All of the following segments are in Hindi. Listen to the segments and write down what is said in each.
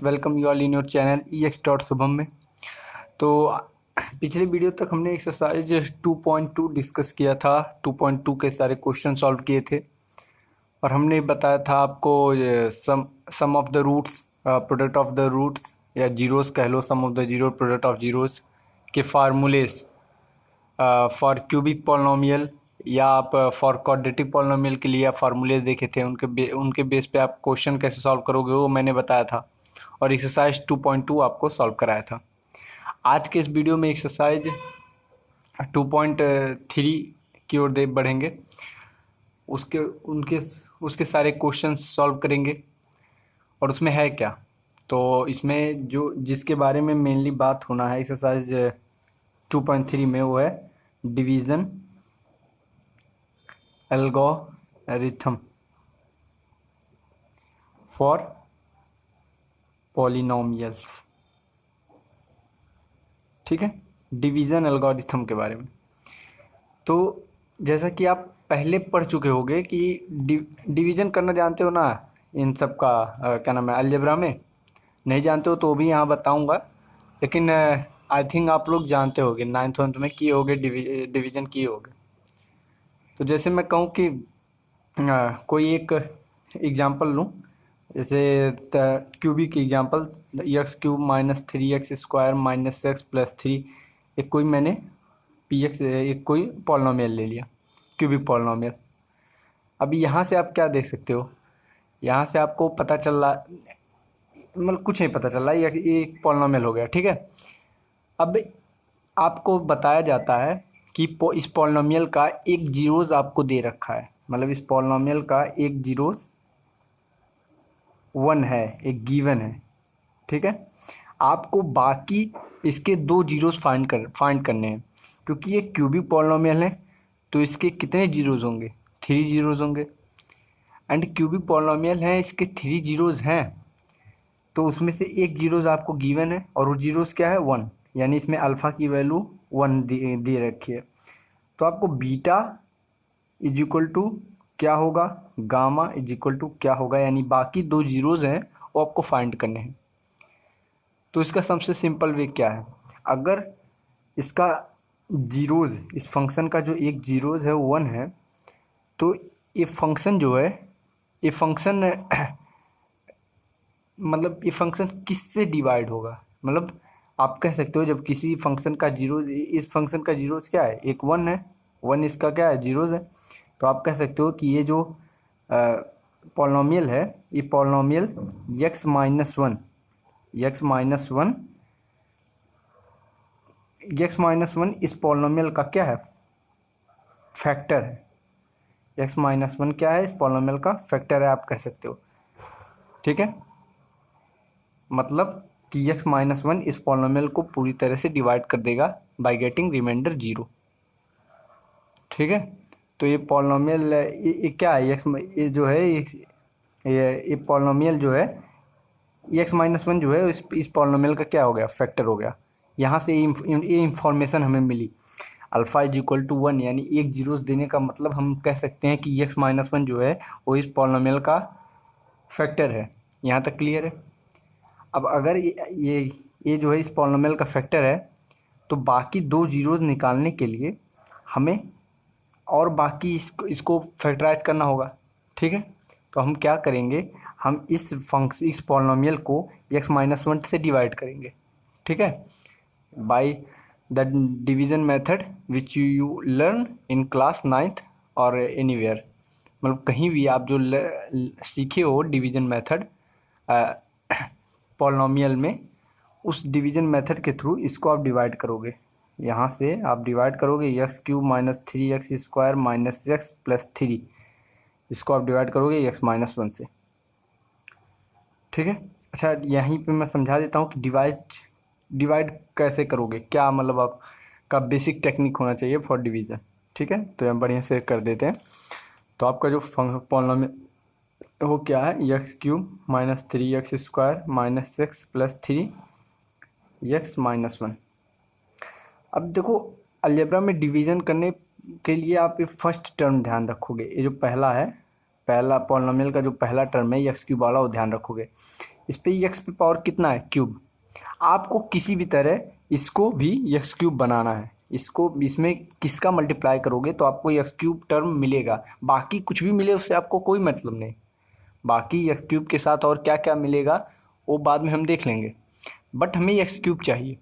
Welcome you all in your channel ex.शुभम में। तो पिछले वीडियो तक हमने एक्सरसाइज 2.2 डिस्कस किया था। 2.2 के सारे क्वेश्चन सॉल्व किए थे और हमने बताया था आपको sum of the roots, product of the roots या जीरोस कह लो, sum of the zero, product of zeros के फार्मूलेस फॉर क्यूबिक पॉलिनोमियल या आप फॉर क्वाड्रेटिक पॉलिनोमियल के लिए आप फार्मूले देखे थे। उनके बेस पे आप क्वेश्चन कैसे सॉल्व करोगे वो मैंने बताया था और एक्सरसाइज 2.2 आपको सॉल्व कराया था। आज के इस वीडियो में एक्सरसाइज 2.3 की ओर दे बढ़ेंगे। उसके सारे क्वेश्चन सॉल्व करेंगे और उसमें है क्या, तो इसमें जो जिसके बारे में मेनली बात होना है एक्सरसाइज 2.3 में वो है डिवीज़न एल्गोरिथम फॉर पॉलिनोमियल्स। ठीक है, डिवीज़न एल्गोरिथम के बारे में। तो जैसा कि आप पहले पढ़ चुके होंगे कि डिवीज़न करना जानते हो ना, इन सब का क्या नाम है, अलजेब्रा में। नहीं जानते हो तो भी यहाँ बताऊँगा, लेकिन आई थिंक आप लोग जानते होंगे, 9th में किए होंगे, डिवीज़न किए होंगे। तो जैसे मैं कहूँ कि कोई एक एग्जांपल लूँ, जैसे cubic example, x³ minus 3x square minus x plus 3। एक कोई मैंने एक कोई पॉलिनोमियल ले लिया, क्यूबिक पॉलिनोमियल। अभी यहाँ से आप क्या देख सकते हो, यहाँ से आपको पता चल रहा, मतलब कुछ नहीं पता चल रहा, ये एक पॉलिनोमियल हो गया। ठीक है, अब आपको बताया जाता है कि इस पॉलिनोमियल का एक जीरोस आपको दे रखा है, मतलब इस पॉलिनोमियल का एक जीरोस 1 है, एक गिवन है। ठीक है, आपको बाकी इसके दो जीरोस फाइंड करने हैं, क्योंकि ये क्यूबिक पॉलिनोमियल है तो इसके कितने जीरोस होंगे, 3 जीरोस होंगे। एंड क्यूबिक पॉलिनोमियल है, इसके 3 जीरोस हैं, तो उसमें से एक जीरोस आपको गिवन है और वो जीरोस क्या है, 1, यानी इसमें अल्फ़ा की वैल्यू 1 दे रखी है। तो आपको बीटा इज इक्वल टू क्या होगा, गामा इज इक्वल टू क्या होगा, यानी बाकी दो जीरोस हैं वो आपको फाइंड करने हैं। तो इसका सबसे सिंपल वे क्या है, अगर इसका जीरोस, इस फंक्शन का जो एक जीरोस है वो 1 है, तो ये फंक्शन जो है, ये फंक्शन मतलब ये फंक्शन किससे डिवाइड होगा, मतलब आप कह सकते हो जब किसी फंक्शन का जीरोस, इस फंक्शन का जीरोस क्या है, एक 1 है, 1 इसका क्या है, जीरोस है। तो आप कह सकते हो कि ये जो पॉलिनोमियल है, ये पॉलिनोमियल x माइनस वन इस पॉलिनोमियल का क्या है, फैक्टर है। x माइनस वन क्या है, इस पॉलिनोमियल का फैक्टर है, आप कह सकते हो। ठीक है, मतलब कि x माइनस वन इस पॉलिनोमियल को पूरी तरह से डिवाइड कर देगा बाय गेटिंग रिमाइंडर 0। ठीक है, तो ये पॉलिनोमियल ये क्या है, x, ये जो है ये पॉलिनोमियल जो है x माइनस वन जो है इस पॉलिनोमियल का क्या हो गया, फैक्टर हो गया। यहाँ से ये इंफॉर्मेशन हमें मिली, अल्फ़ा इज इक्वल टू 1, यानी एक जीरोस देने का मतलब हम कह सकते हैं कि x माइनस वन जो है वो इस पॉलिनोमियल का फैक्टर है। यहाँ तक क्लियर है। अब अगर ये जो है इस पॉलिनोमियल का फैक्टर है, तो बाकी दो जीरोस निकालने के लिए हमें और बाकी इसको फैक्टराइज करना होगा। ठीक है, तो हम क्या करेंगे, हम इस पॉलिनोमियल को x माइनस वन से डिवाइड करेंगे। ठीक है, by the division method which you learn in class 9th और एनीवेयर, मतलब कहीं भी आप जो सीखे हो डिवीज़न मेथड पॉलिनोमियल में, उस डिवीज़न मेथड के थ्रू इसको आप डिवाइड करोगे। यहाँ से आप डिवाइड करोगे x³ minus 3x square minus x plus 3, इसको आप डिवाइड करोगे x माइनस वन से। ठीक है, अच्छा यहीं पे मैं समझा देता हूँ कि डिवाइड कैसे करोगे, क्या मतलब आपका बेसिक टेक्निक होना चाहिए फॉर डिवीज़न। ठीक है, तो हम बढ़िया से कर देते हैं। तो आपका जो पॉलिनोमियल वो क्या है, x³ minus 3x square minus x plus 3 x minus one. अब देखो, अलजेब्रा में डिवीज़न करने के लिए आप ये फर्स्ट टर्म ध्यान रखोगे, ये जो पहला है, पहला पॉलिनोमियल का जो पहला टर्म है x³ वाला, वो ध्यान रखोगे। इस पे एक्स पे पावर कितना है, क्यूब। आपको किसी भी तरह इसको भी एक्स क्यूब बनाना है, इसको इसमें किसका मल्टीप्लाई करोगे तो आपको एक्स क्यूब टर्म मिलेगा, बाकी कुछ भी मिले उससे आपको कोई मतलब नहीं। बाकी एक्स क्यूब के साथ और क्या क्या मिलेगा वो बाद में हम देख लेंगे, बट हमें एक्स क्यूब चाहिए।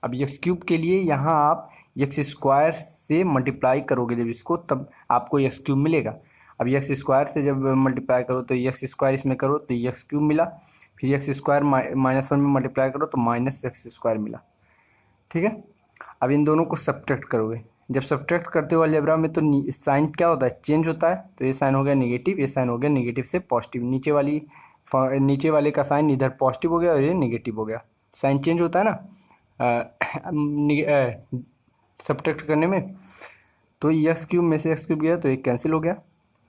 अब एक्स क्यूब के लिए यहाँ आप एक्स स्क्वायर से मल्टीप्लाई करोगे जब इसको, तब आपको एक्स क्यूब मिलेगा। अब एक्स स्क्वायर से जब मल्टीप्लाई करो तो एक्स स्क्वायर इसमें करो तो एक्स क्यूब मिला, फिर एक्स स्क्वायर -1 में मल्टीप्लाई करो तो माइनस एक्स स्क्वायर मिला। ठीक है, अब इन दोनों को सब्ट्रैक्ट करोगे, जब सब्ट्रैक्ट करते हो अलजेब्रा में तो साइन क्या होता है, चेंज होता है। तो ये साइन हो गया नेगेटिव, ये साइन हो गया नेगेटिव से पॉजिटिव, नीचे वाले का साइन इधर पॉजिटिव हो गया और ये नेगेटिव हो गया, साइन चेंज होता है ना सब्ट्रैक्ट करने में। तो एक्स क्यूब में से एक्स क्यूब गया तो एक कैंसिल हो गया।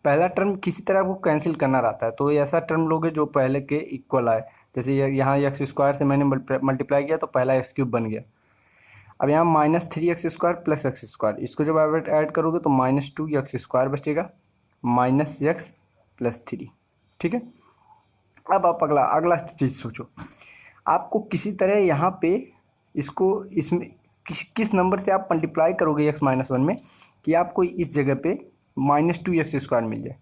पहला टर्म किसी तरह आपको कैंसिल करना रहता है, तो ऐसा टर्म लोगे जो पहले के इक्वल आए। जैसे यहाँ एक्स स्क्वायर से मैंने मल्टीप्लाई किया तो पहला एक्स क्यूब बन गया। अब यहाँ -3x² प्लस एक्स स्क्वायर, इसको जब आप ऐड करोगे तो -2x² बचेगा, -x+3। ठीक है, अब आप अगला अगला चीज़ सोचो, आपको किसी तरह यहाँ पे इसको इसमें किस नंबर से आप मल्टीप्लाई करोगे x-1 में कि आपको इस जगह पे -2x² मिल जाए।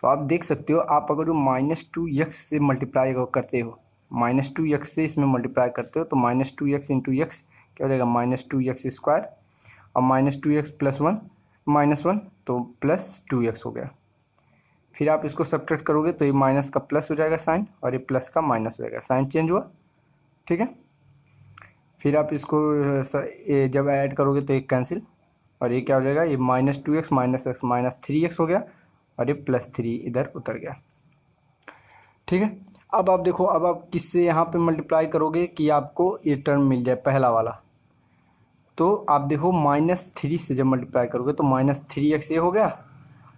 तो आप देख सकते हो, आप अगर जो -2x से मल्टीप्लाई करते हो, -2x से इसमें मल्टीप्लाई करते हो तो -2x इंटू एक्स क्या हो जाएगा, -2x² और -2x + 1 -1 तो +2x हो गया। फिर आप इसको सब्ट्रैक्ट करोगे तो ये माइनस का प्लस हो जाएगा साइन और ये प्लस का माइनस हो जाएगा, साइन चेंज हुआ। ठीक है, फिर आप इसको जब ऐड करोगे तो एक कैंसिल और ये क्या हो जाएगा, ये -2x -x -3x हो गया और ये +3 इधर उतर गया। ठीक है, अब आप देखो, अब आप किससे यहाँ पे मल्टीप्लाई करोगे कि आपको ये टर्म मिल जाए पहला वाला। तो आप देखो -3 से जब मल्टीप्लाई करोगे तो -3x ये हो गया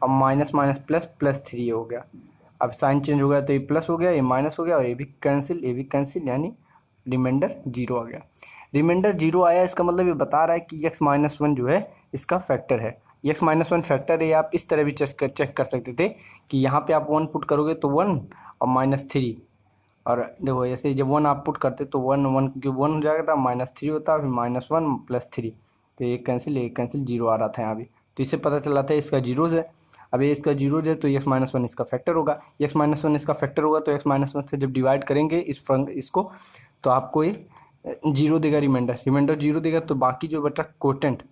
और माइनस माइनस प्लस +3 ये हो गया। अब साइन चेंज हो गया तो ये प्लस हो गया, ये माइनस हो गया और ये भी कैंसिल, ये भी कैंसिल, यानी रिमाइंडर 0 आ गया। रिमाइंडर 0 आया, इसका मतलब ये बता रहा है कि x-1 जो है इसका फैक्टर है। x-1 फैक्टर है, आप इस तरह भी चेक कर सकते थे कि यहाँ पे आप 1 पुट करोगे तो 1 और -3, और देखो ऐसे जब 1 आप पुट करते तो 1 1 क्योंकि 1 हो जाएगा था, -3 होता, फिर -1 +3, तो ये कैंसिल 0 आ रहा था यहाँ भी। तो इससे पता चला था इसका जीरोज है। अब ये इसका जीरोज है तो x-1 इसका फैक्टर होगा, x-1 इसका फैक्टर होगा तो x-1 से जब डिवाइड करेंगे इसको तो आपको ये 0 देगा, रिमाइंडर 0 देगा। तो बाकी जो बचा कोटेंट,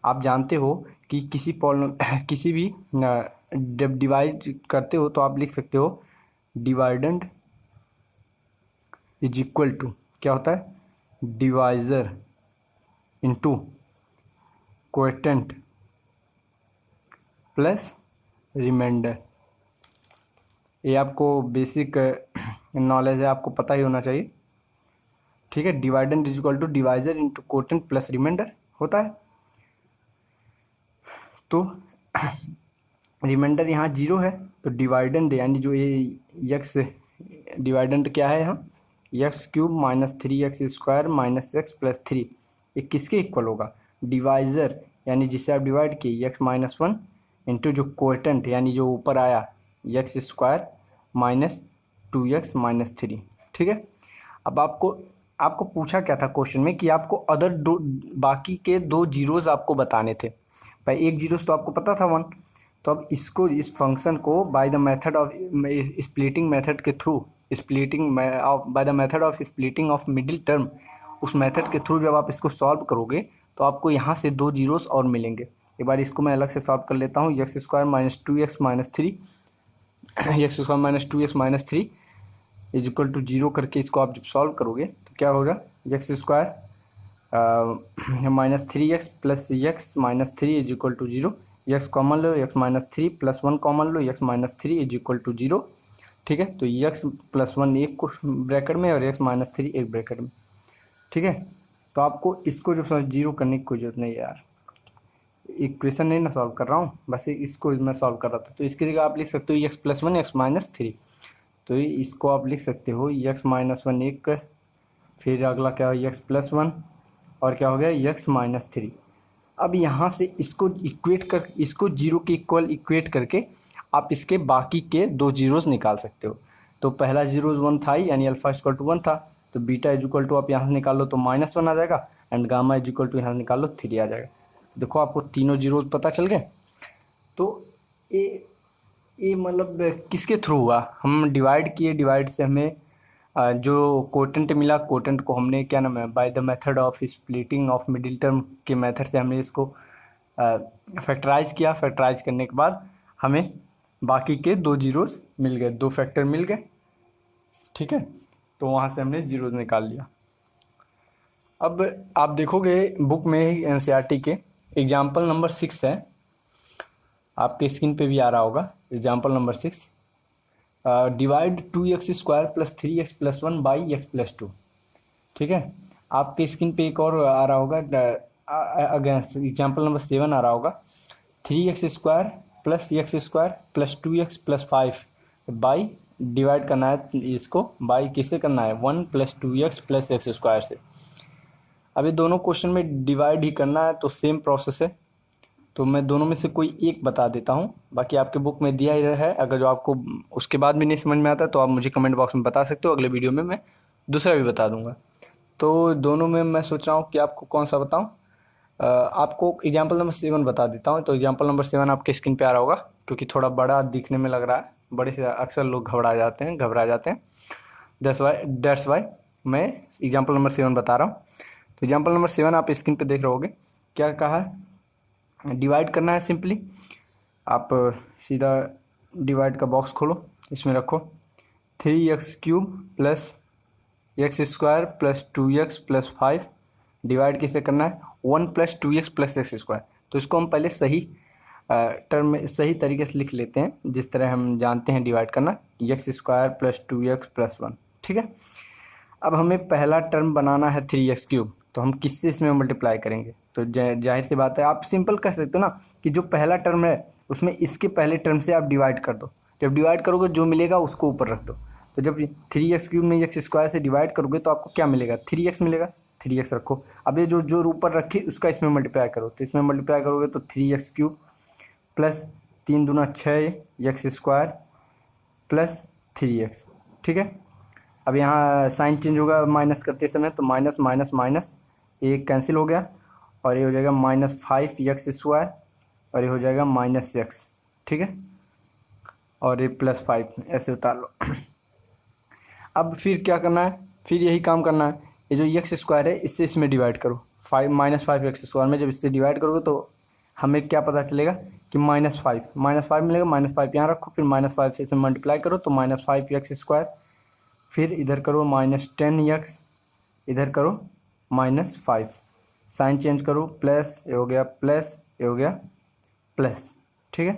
आप जानते हो कि किसी भी जब डिवाइड करते हो तो आप लिख सकते हो डिवाइडेंड इज इक्वल टू क्या होता है, divisor into quotient plus remainder. ये आपको बेसिक नॉलेज है, आपको पता ही होना चाहिए। ठीक है, dividend is equal to divisor into quotient plus remainder होता है। तो रिमाइंडर यहाँ 0 है तो डिवाइडेंड यानी जो ये एक्स डिवाइडेंड क्या है यहाँ, x³ -3x² -x+3, ये किसके इक्वल होगा, डिवाइजर यानी जिससे आप डिवाइड किए x-1 इंटू जो कोटेंट यानी जो ऊपर आया x² -2x -3। ठीक है, अब आपको पूछा क्या था क्वेश्चन में कि आपको बाकी के 2 जीरोज आपको बताने थे। भाई एक जीरोस तो आपको पता था 1, तो अब इस फंक्शन को by the method of splitting method के through by the method of splitting of middle term, उस मेथड के थ्रू जब आप इसको सॉल्व करोगे तो आपको यहाँ से 2 जीरोस और मिलेंगे। एक बार इसको मैं अलग से सॉल्व कर लेता हूँ, x² -2x -3 x² -2x -3 is equal to 0 करके इसको आप जब सॉल्व करोगे तो क्या होगा, x² -3x + x -3 is equal to 0, x common लो, x -3 + 1 कॉमन लो, x -3 इज इक्वल टू 0। ठीक है, तो x + 1 एक ब्रैकेट में और x -3 एक ब्रैकेट में। ठीक है, तो आपको इसको जो 0 करने की कोई जरूरत नहीं है यार, इक्वेशन नहीं ना सॉल्व कर रहा हूँ, बस इसको मैं सॉल्व कर रहा था। तो इसकी जगह आप लिख सकते हो x + 1 x -3, तो इसको आप लिख सकते हो x -1 एक, फिर अगला क्या हो x + 1 और क्या हो गया x -3। अब यहाँ से इसको इसको 0 के इक्वल इक्वेट करके आप इसके बाकी के 2 जीरोस निकाल सकते हो। तो पहला 0 1 था यानी अल्फा इक्वल टू 1 था, तो बीटा इज इक्वल टू आप यहाँ से निकाल लो तो -1 आ जाएगा, and gamma is equal to यहाँ से निकाल लो 3 आ जाएगा। देखो आपको तीनों जीरोज पता चल गए। तो ये मतलब किसके थ्रू हुआ, हम डिवाइड किए, डिवाइड से हमें जो कोटेंट मिला, कोटेंट को हमने क्या नाम है, by the method of splitting of middle term के मेथड से हमने इसको फैक्टराइज किया। फैक्टराइज करने के बाद हमें बाकी के 2 जीरोज मिल गए, 2 फैक्टर मिल गए, ठीक है। तो वहाँ से हमने जीरोज निकाल लिया। अब आप देखोगे बुक में ही एनसीईआरटी के एग्जाम्पल नंबर 6 है, आपके स्क्रीन पे भी आ रहा होगा। Example number 6, divide 2x² + 3x + 1 by x + 2, ठीक है। आपके स्क्रीन पे एक और आ रहा होगा, अगेंस्ट एग्जाम्पल नंबर 7 आ रहा होगा, 3x² + x² + 2x + 5 by, divide करना है इसको बाई किससे करना है, 1 + 2x + x² से। अब ये दोनों क्वेश्चन में डिवाइड ही करना है, तो सेम प्रोसेस है। तो मैं दोनों में से कोई एक बता देता हूँ, बाकी आपके बुक में दिया ही है। अगर जो आपको उसके बाद भी नहीं समझ में आता तो आप मुझे कमेंट बॉक्स में बता सकते हो, अगले वीडियो में मैं दूसरा भी बता दूंगा। तो दोनों में मैं सोच रहा हूँ कि आपको कौन सा बताऊँ। आपको एग्जाम्पल नंबर 7 बता देता हूँ। तो एग्जाम्पल नंबर 7 आपके स्क्रीन पे आ रहा होगा, क्योंकि थोड़ा बड़ा दिखने में लग रहा है, बड़े से अक्सर लोग घबरा जाते हैं। दैट्स वाई मैं एग्जाम्पल नंबर 7 बता रहा हूँ। तो एग्जाम्पल नंबर 7 आप स्क्रीन पे देख रहे होगे, क्या कहा है, डिवाइड करना है सिंपली। आप सीधा डिवाइड का बॉक्स खोलो, इसमें रखो 3x³ + x² + 2x + 5, डिवाइड किसे करना है, 1 + 2x + x²। तो इसको हम पहले सही टर्म में सही तरीके से लिख लेते हैं, जिस तरह हम जानते हैं डिवाइड करना, x² + 2x + 1, ठीक है। अब हमें पहला टर्म बनाना है 3x³, तो हम किससे इसमें मल्टीप्लाई करेंगे, तो जाहिर सी बात है, आप सिंपल कर सकते हो ना कि जो पहला टर्म है उसमें इसके पहले टर्म से आप डिवाइड कर दो। जब डिवाइड करोगे जो मिलेगा उसको ऊपर रख दो। तो जब 3x³ में x² से डिवाइड करोगे तो आपको क्या मिलेगा, 3x मिलेगा, 3x रखो। अब ये जो जो ऊपर रखी उसका इसमें मल्टीप्लाई करो, तो इसमें मल्टीप्लाई करोगे तो 3x³ + 3 दूना 6 x² + 3x, ठीक है। अब यहाँ साइन चेंज होगा माइनस करते समय, तो माइनस माइनस माइनस एक कैंसिल हो गया, और ये हो जाएगा -5x², और ये हो जाएगा -x, ठीक है, और ये +5 ऐसे उतार लो। अब फिर क्या करना है, फिर यही काम करना है, ये जो x² है इससे इसमें डिवाइड करो, -5x² में जब इससे डिवाइड करोगे तो हमें क्या पता चलेगा कि -5 मिलेगा, -5 यहाँ रखो, फिर -5 से इसे मल्टीप्लाई करो तो -5x², फिर इधर करो -10x, इधर करो -5, साइन चेंज करो, प्लस ये हो गया प्लस, ये हो गया प्लस, ठीक है।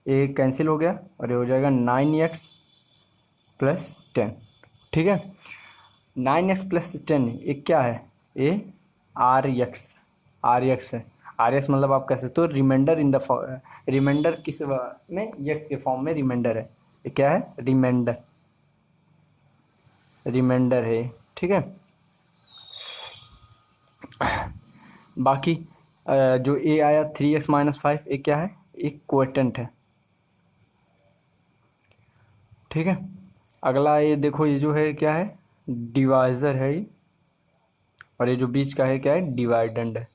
ये कैंसिल हो गया और ये हो जाएगा 9x + 10, ठीक है। 9x + 10 ये क्या है, ये RX है। RX मतलब आप कह सकते हो रिमाइंडर इन द रिमाइंडर किस में, x के फॉर्म में रिमाइंडर है, ये क्या है, रिमाइंडर है, ठीक है। बाकी जो ए आया 3x - 5, ये क्या है, एक कोएटेंट है, ठीक है। अगला ये देखो, ये जो है क्या है, डिवाइज़र है ये, और ये जो बीच का है क्या है, डिवाइडेंड है।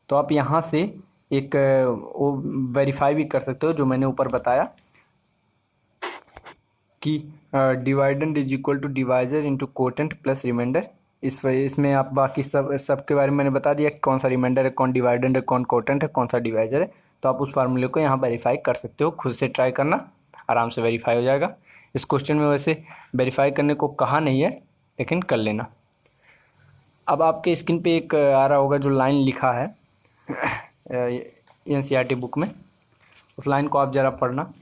तो आप यहाँ से एक वो वेरीफाई भी कर सकते हो जो मैंने ऊपर बताया कि dividend is equal to divisor into quotient plus remainder. इसमें आप बाकी सब के बारे में मैंने बता दिया कि कौन सा रिमाइंडर है, कौन डिवाइडेंड है, कौन कोटेंट है, कौन सा डिवाइजर है। तो आप उस फार्मूले को यहाँ वेरीफाई कर सकते हो, खुद से ट्राई करना, आराम से वेरीफाई हो जाएगा। इस क्वेश्चन में वैसे वेरीफाई करने को कहा नहीं है, लेकिन कर लेना। अब आपके स्क्रीन पे एक आ रहा होगा जो लाइन लिखा है एनसीईआरटी बुक में, उस लाइन को आप ज़रा पढ़ना।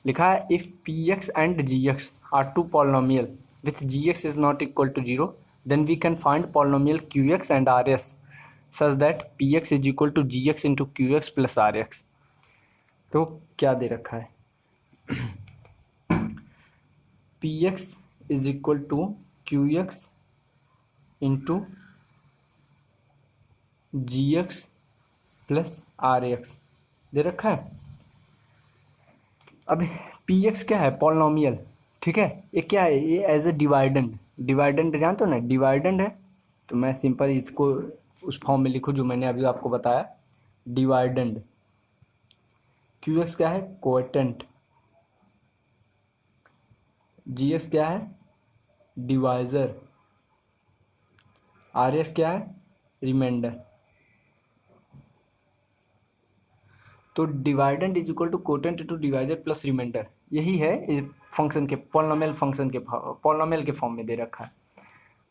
लिखा है if px and gx are two polynomial with gx is not equal to 0, then we can find polynomial qx and rs such that px is equal to gx into qx plus rx। तो क्या दे रखा है, px is equal to qx into gx plus rx दे रखा है। अब px क्या है, पॉलिनोमियल, ठीक है। ये क्या है, ये एज ए डिवाइडेंड, डिवाइडेंड जानते हो ना, डिवाइडेंड है। तो मैं सिंपल इसको उस फॉर्म में लिखूँ जो मैंने अभी आपको बताया, डिवाइडेंड। क्यू एक्स क्या है, कोएटेंट। जी एक्स क्या है, डिवाइजर। आर एक्स क्या है, रिमाइंडर। तो dividend is equal to quotient to divisor plus remainder, यही है इस फंक्शन के, पॉलिनोमियल फंक्शन के, पॉलिनोमियल के फॉर्म में दे रखा है।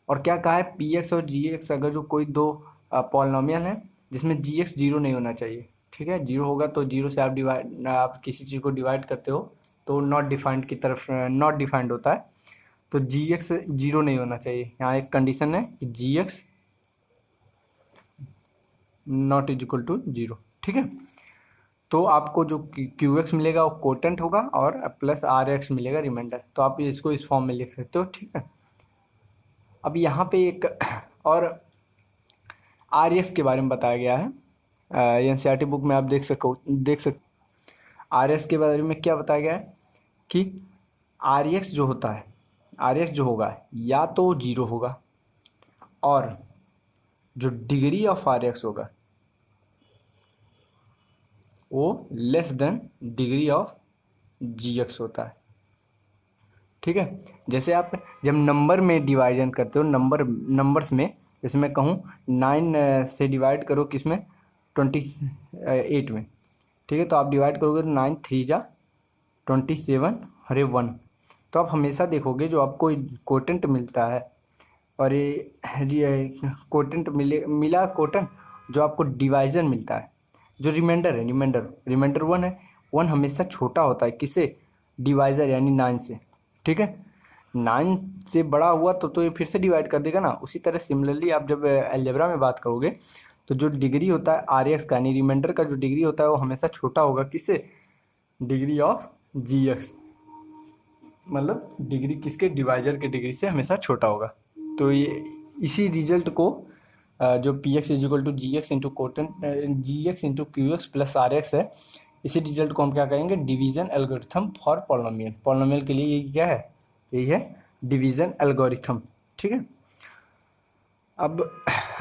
और क्या कहा है, पी एक्स और जी एक्स अगर जो कोई दो पॉलिनोमियल है जिसमें जी एक्स जीरो नहीं होना चाहिए, ठीक है, जीरो होगा तो जीरो से आप किसी चीज़ को डिवाइड करते हो तो नॉट डिफाइंड की तरफ नॉट डिफाइंड होता है। तो जी एक्स जीरो नहीं होना चाहिए, यहाँ एक कंडीशन है कि g x not is equal to zero, ठीक है। तो आपको जो क्यू एक्स मिलेगा वो कोटेंट होगा और प्लस आर एक्स मिलेगा रिमाइंडर, तो आप इसको इस फॉर्म में लिख सकते हो, ठीक है। अब यहाँ पे एक और आर एक्स के बारे में बताया गया है, N C R T book में आप देख सकते आर एक्स के बारे में क्या बताया गया है कि आर एक्स जो होता है, आर एक्स जो होगा या तो जीरो होगा, और जो डिग्री ऑफ आर एक्स होगा वो less than degree of G X होता है, ठीक है। जैसे आप जब नंबर में डिवाइजन करते हो, नंबर्स में, जैसे मैं कहूँ 9 से डिवाइड करो किसमें, 28 में, ठीक है। तो आप डिवाइड करोगे तो 9 3 जा 27 अरे 1। तो आप हमेशा देखोगे जो आपको कोटेंट मिलता है, और ये कोटेंट मिला कोटेंट, जो आपको डिवाइजन मिलता है, जो रिमाइंडर है, रिमाइंडर 1 है, 1 हमेशा छोटा होता है किससे, डिवाइजर यानी 9 से, ठीक है। 9 से बड़ा हुआ तो ये फिर से डिवाइड कर देगा ना। उसी तरह सिमिलरली आप जब अलजेब्रा में बात करोगे तो जो डिग्री होता है आर एक्स का, यानी रिमाइंडर का जो डिग्री होता है वो हमेशा छोटा होगा किससे, डिग्री ऑफ जी एक्स, मतलब डिग्री किसके, डिवाइजर के डिग्री से हमेशा छोटा होगा। तो ये इसी रिजल्ट को जो P x is equal to G x into quotient, G x into Q x plus are X है, इसी रिजल्ट को हम क्या करेंगे, division algorithm for polynomial. Polynomial के लिए ये क्या है, यही है डिवीजन एल्गोरिथम, ठीक है। अब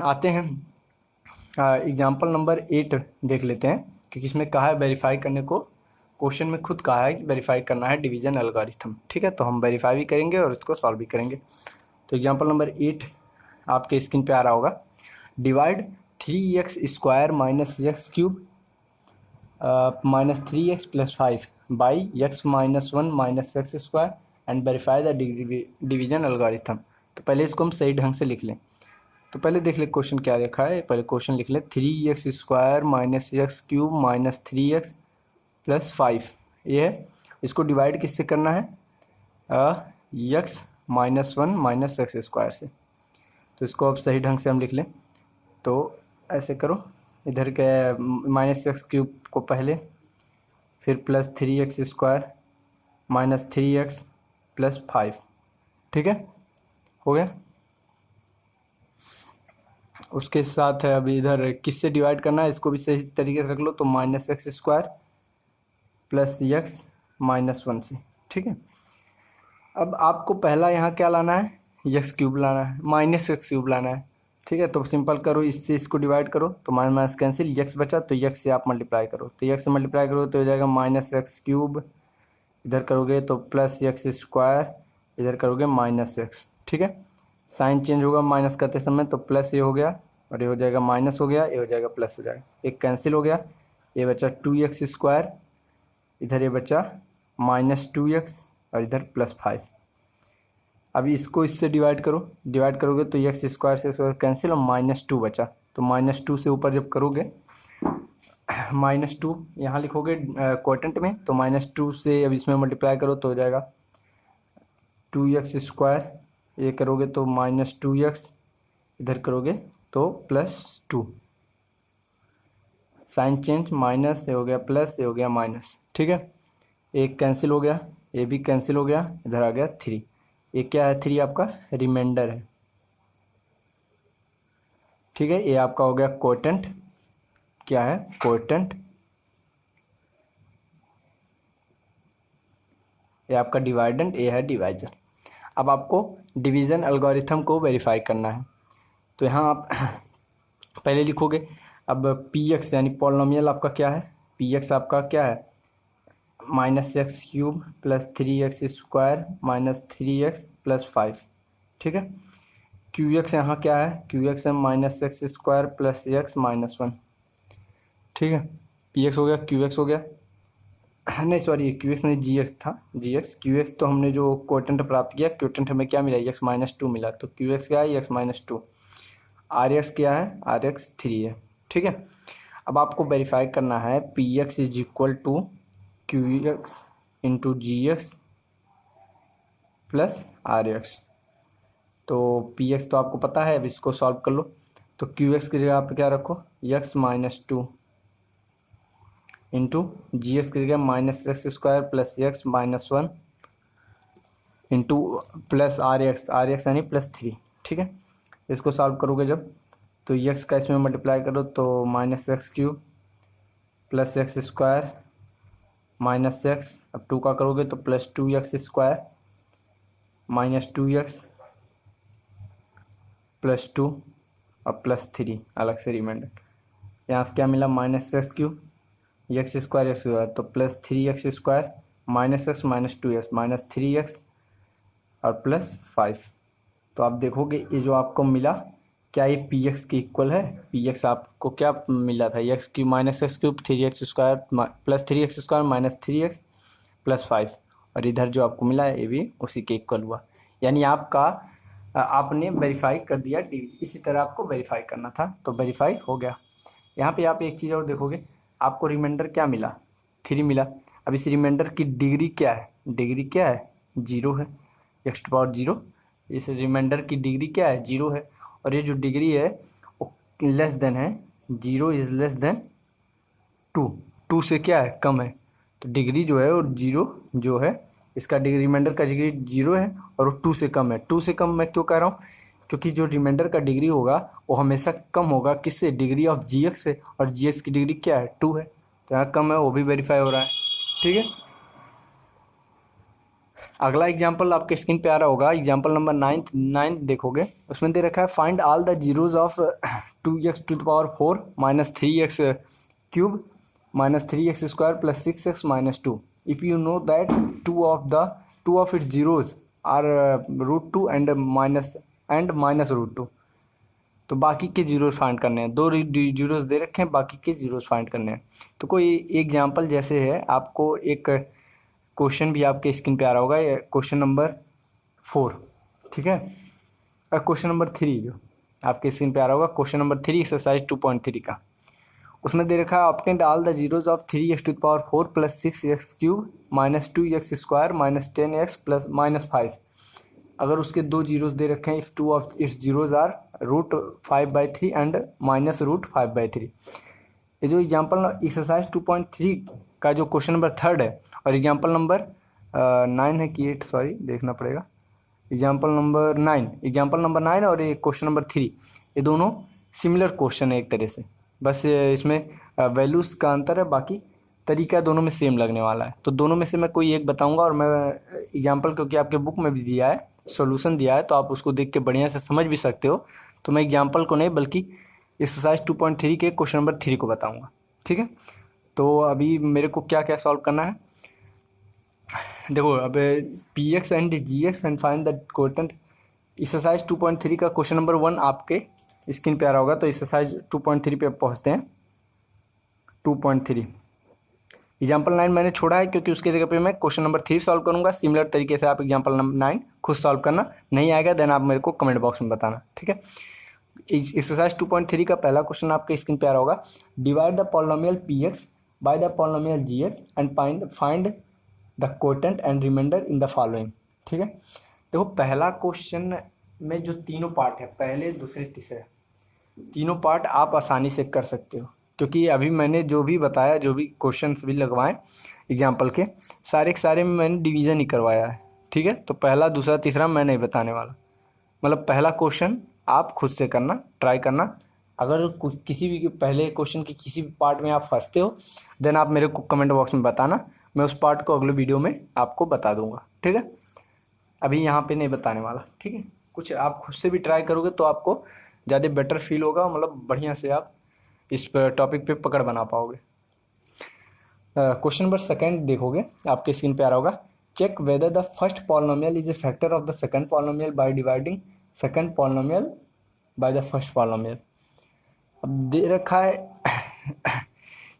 आते हैं एग्जाम्पल नंबर 8 देख लेते हैं, क्योंकि इसमें कहा है वेरीफाई करने को, क्वेश्चन में खुद कहा है कि वेरीफाई करना है डिवीजन एल्गोरिथम, ठीक है। तो हम वेरीफाई भी करेंगे और इसको सॉल्व भी करेंगे। तो एग्जाम्पल नंबर 8 आपके स्क्रीन पे आ रहा होगा। Divide 3x² minus x cube minus 3x plus 5 by x-1 minus x square and verify the division algorithm. तो पहले इसको हम सही ढंग से लिख लें। तो पहले देख ले क्वेश्चन क्या लिखा है, पहले क्वेश्चन लिख ले, 3x² minus x cube minus 3x plus 5, ये है। इसको डिवाइड किससे करना है, x-1 माइनस एक्स स्क्वायर से। तो इसको अब सही ढंग से हम लिख लें। तो ऐसे करो, इधर के माइनस एक्स क्यूब को पहले, फिर plus 3x² minus 3x plus 5, ठीक है, हो गया। उसके साथ है अभी इधर किससे डिवाइड करना है, इसको भी सही तरीके से रख लो। तो -x² प्लस x-1 से, ठीक है। अब आपको पहला यहाँ क्या लाना है, x³ लाना है, -x³ लाना है, ठीक है। तो सिंपल करो, इससे इसको डिवाइड करो तो माइनस माइनस कैंसिल, x बचा तो x से आप मल्टीप्लाई करो, तो x से मल्टीप्लाई करो तो हो जाएगा -x³, इधर करोगे तो प्लस x², इधर करोगे -x, ठीक है। साइन चेंज होगा माइनस करते समय, तो प्लस ये हो गया और ये हो जाएगा माइनस हो गया, ये हो जाएगा प्लस हो जाएगा, एक कैंसिल हो गया, ये बचा 2x², इधर ये बचा -2x और इधर +5। अब इसको इससे डिवाइड करो, डिवाइड करोगे तो x² से कैंसिल और -2 बचा, तो -2 से ऊपर जब करोगे, -2 यहाँ लिखोगे क्वोटेंट में, तो -2 से अब इसमें मल्टीप्लाई करो तो हो जाएगा 2x², ये करोगे तो -2x, इधर करोगे तो +2, साइन चेंज, माइनस ये हो गया प्लस, ये हो गया माइनस, ठीक है। एक कैंसिल हो गया, ये भी कैंसिल हो गया, इधर आ गया 3, ये क्या है, 3 आपका रिमाइंडर है, ठीक है। ये आपका हो गया क्वोटेंट, क्या है क्वोटेंट, ये आपका डिवाइडेंड, ये है डिवाइजर। अब आपको डिवीज़न एल्गोरिथम को वेरीफाई करना है। तो यहाँ आप पहले लिखोगे, अब पी एक्स यानी पॉलिनोमियल आपका क्या है, पी एक्स आपका क्या है, -x³ + 3x² -3x + 5, ठीक है। क्यू एक्स यहाँ क्या है, क्यू एक्स है -x² + x -1, ठीक है। पी एक्स हो गया, क्यू एक्स हो गया, नहीं सॉरी क्यू एक्स नहीं, जी एक्स था, जी एक्स। क्यू एक्स तो हमने जो क्वोटेंट प्राप्त किया, क्वोटेंट हमें क्या मिला, x-2 मिला, तो क्यू एक्स क्या है, x-2। आर एक्स क्या है, आर एक्स 3 है, ठीक है। अब आपको वेरीफाई करना है P x is equal to Q X into G X plus are X. तो पी एक्स तो आपको पता है, अब इसको सॉल्व कर लो। तो क्यू एक्स की जगह आप क्या रखो, x-2 इंटू जी एक्स की जगह -x² + x -1 into plus are X यानी +3, ठीक है। इसको सॉल्व करोगे जब, तो x का इसमें मल्टीप्लाई करो तो -x³ + x² -x, अब 2 का करोगे तो +2x² -2x +2 और +3 अलग से रिमाइंडर। यहाँ से क्या मिला, -x³ x² तो +3x² -x -2x -3x और +5। तो आप देखोगे ये जो आपको मिला, क्या ये पी एक्स के इक्वल है, पी एक्स आपको क्या मिला था, x³ -x³ 3x² +3x² -3x +5, और इधर जो आपको मिला है ये भी उसी के इक्वल हुआ। यानी आपका आपने वेरीफाई कर दिया डी। इसी तरह आपको वेरीफाई करना था, तो वेरीफाई हो गया। यहाँ पे आप एक चीज़ और देखोगे, आपको रिमाइंडर क्या मिला, 3 मिला। अब इस रिमाइंडर की डिग्री क्या है, डिग्री क्या है, 0 है, x⁴। इस रिमाइंडर की डिग्री क्या है, 0 है, और ये जो डिग्री है वो लेस देन है, 0 इज़ लेस देन 2, 2 से क्या है, कम है। तो डिग्री जो है, और 0 जो है, इसका डिग्री रिमाइंडर का डिग्री 0 है और वो 2 से कम है। 2 से कम मैं क्यों कह रहा हूँ, क्योंकि जो रिमाइंडर का डिग्री होगा वो हमेशा कम होगा किससे, डिग्री ऑफ जी एक्स से, और जी एक्स की डिग्री क्या है, 2 है, तो यहाँ कम है, वो भी वेरीफाई हो रहा है, ठीक है। अगला एग्जाम्पल आपके स्क्रीन पे आ रहा होगा, एग्जाम्पल नंबर 9 देखोगे, उसमें दे रखा है find all the zeros of 2x⁴ -3x³ -3x² + 6x -2 if you know that two of its zeros are √2 and -√2। तो बाकी के जीरोस फाइंड करने हैं, 2 जीरोस दे रखे हैं, बाकी के जीरोस फाइंड करने हैं। तो कोई एग्जाम्पल जैसे है, आपको एक क्वेश्चन भी आपके स्क्रीन पे आ रहा होगा, ये क्वेश्चन नंबर 4, ठीक है, क्वेश्चन नंबर 3 जो आपके स्क्रीन पे आ रहा होगा, क्वेश्चन नंबर 3 एक्सरसाइज 2.3 का। उसमें दे रखा है obtain all the zeros of 3x⁴ + 6x³ -2x² -10x + -5। अगर उसके 2 जीरोस दे रखे हैं, if 2 of its zeros are √5/3 and -√5/3। ये जो एग्जाम्पल एक्सरसाइज 2.3 का जो क्वेश्चन नंबर 3 है, और एग्जाम्पल नंबर 9 है कि 8, सॉरी देखना पड़ेगा, एग्जाम्पल नंबर 9 और ये क्वेश्चन नंबर 3, ये दोनों सिमिलर क्वेश्चन है एक तरह से, बस इसमें वैल्यूज़ का अंतर है, बाकी तरीका दोनों में सेम लगने वाला है। तो दोनों में से मैं कोई एक बताऊंगा, और मैं एग्जाम्पल क्योंकि आपके बुक में भी दिया है, सॉल्यूशन दिया है, तो आप उसको देख के बढ़िया से समझ भी सकते हो। तो मैं एग्जाम्पल को नहीं बल्कि एक्सरसाइज 2.3 के क्वेश्चन नंबर 3 को बताऊंगा, ठीक है। तो अभी मेरे को क्या क्या सॉल्व करना है, देखो अब p x and g x and find the quotient. Exercise 2.3 का क्वेश्चन नंबर 1 आपके स्क्रीन पे आ रहा होगा। तो एक्सरसाइज 2.3 पे पहुँचते हैं। 2.3 एग्जाम्पल 9 मैंने छोड़ा है क्योंकि उसके जगह पे मैं क्वेश्चन नंबर 3 सॉल्व करूंगा। सिमिलर तरीके से आप एग्जाम्पल नंबर 9 खुद सॉल्व करना, नहीं आएगा देन आप मेरे को कमेंट बॉक्स में बताना, ठीक है। एक्सरसाइज 2.3 का पहला क्वेश्चन आपके स्क्रीन पे आ रहा होगा, divide the polynomial p x by the polynomial g x and find the quotient and remainder in the following, ठीक है। देखो पहला क्वेश्चन में जो तीनों पार्ट है, पहले दूसरे तीसरे, तीनों पार्ट आप आसानी से कर सकते हो, क्योंकि अभी मैंने जो भी बताया, जो भी क्वेश्चंस भी लगवाए एग्जाम्पल के सारे में मैंने डिवीज़न ही करवाया है, ठीक है। तो पहला दूसरा तीसरा मैं नहीं बताने वाला, मतलब पहला क्वेश्चन आप खुद से करना, ट्राई करना। अगर किसी भी पहले क्वेश्चन के किसी भी पार्ट में आप फंसते हो देन आप मेरे को कमेंट बॉक्स में बताना, मैं उस पार्ट को अगले वीडियो में आपको बता दूंगा, ठीक है। अभी यहाँ पे नहीं बताने वाला, ठीक है। कुछ आप खुद से भी ट्राई करोगे तो आपको ज़्यादा बेटर फील होगा, मतलब बढ़िया से आप इस टॉपिक पे पकड़ बना पाओगे। क्वेश्चन नंबर सेकंड देखोगे, आपके स्क्रीन पे आ रहा होगा, check whether the first polynomial is a factor of the second polynomial by dividing second polynomial by the first polynomial. अब दे रखा है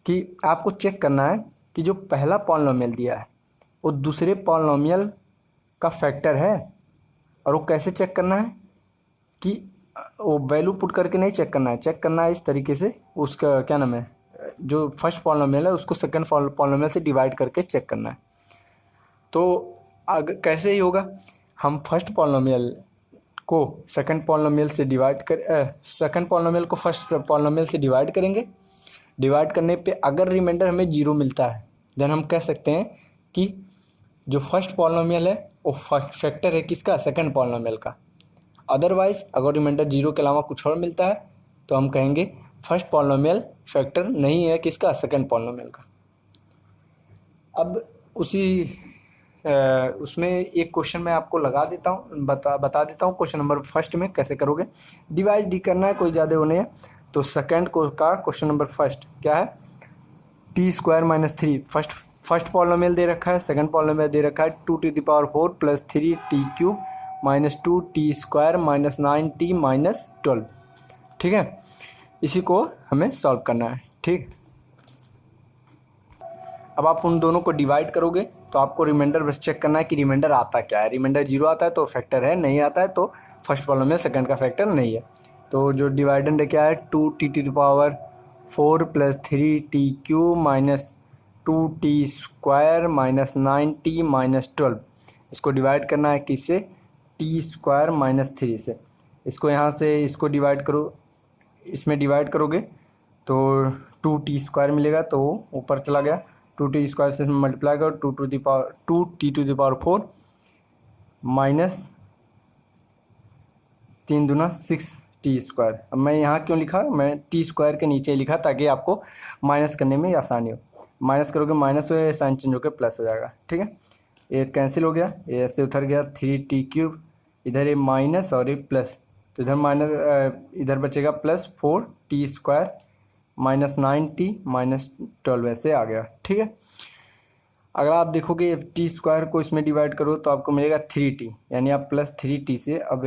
कि आपको चेक करना है कि जो पहला पॉलिनोमियल दिया है वो दूसरे पॉलिनोमियल का फैक्टर है। और वो कैसे चेक करना है कि वो वैल्यू पुट करके नहीं चेक करना है, चेक करना है इस तरीके से, उसका क्या नाम है, जो फर्स्ट पॉलिनोमियल है उसको सेकंड पॉलिनोमियल से डिवाइड करके चेक करना है। तो कैसे ही होगा, हम फर्स्ट पॉलिनोमियल को सेकंड पॉलिनोमियल से डिवाइड कर सेकंड पॉलिनोमियल को फर्स्ट पॉलिनोमियल से डिवाइड करेंगे। डिवाइड करने पे अगर रिमाइंडर हमें जीरो मिलता है देन हम कह सकते हैं कि जो फर्स्ट पॉलिनोमियल है वो फैक्टर है किसका, सेकंड पॉलिनोमियल का। अदरवाइज अगर रिमाइंडर जीरो के अलावा कुछ और मिलता है तो हम कहेंगे फर्स्ट पॉलिनोमियल फैक्टर नहीं है किसका, सेकंड पॉलिनोमियल का। अब उसमें एक क्वेश्चन मैं आपको लगा देता हूँ, बता देता हूँ। क्वेश्चन नंबर फर्स्ट में कैसे करोगे, डिवाइड डी करना है, कोई ज़्यादा वो नहीं है। तो सेकंड का क्वेश्चन नंबर फर्स्ट क्या है, t square minus three. First polynomial दे रखा है, सेकंड पॉलिनोमियल दे रखा है 2⁴ plus 3t³ minus 2t² minus 9t minus 12, ठीक है। इसी को हमें सॉल्व करना है, ठीक। अब आप उन दोनों को डिवाइड करोगे तो आपको रिमाइंडर बस चेक करना है कि रिमाइंडर आता क्या है। रिमाइंडर जीरो आता है तो फैक्टर है, नहीं आता है तो फर्स्ट पॉलिनोमियल सेकंड का फैक्टर नहीं है। तो जो डिवाइडेंड क्या है 2t⁴ plus 3t³ minus 2t² minus 9t minus 12। इसको डिवाइड करना है किससे, t² माइनस 3 से। इसको यहाँ से इसको डिवाइड करो, इसमें डिवाइड करोगे तो 2t² मिलेगा, तो ऊपर चला गया, 2t² से मल्टीप्लाई करो 2t⁴ माइनस 3 दूना 6t²। अब मैं यहाँ क्यों लिखा, मैं t² के नीचे लिखा ताकि आपको माइनस करने में आसानी हो। माइनस करोगे माइनस हो, साइन चेंज होकर प्लस हो जाएगा, ठीक है। ये कैंसिल हो गया, ये ऐसे उतर गया 3t³, इधर ये माइनस और ये प्लस, तो इधर माइनस, इधर बचेगा plus 4t² minus 9t minus 12 ऐसे आ गया, ठीक है। अगर आप देखोगे t² को इसमें डिवाइड करो तो आपको मिलेगा 3t, यानी आप प्लस 3t से अब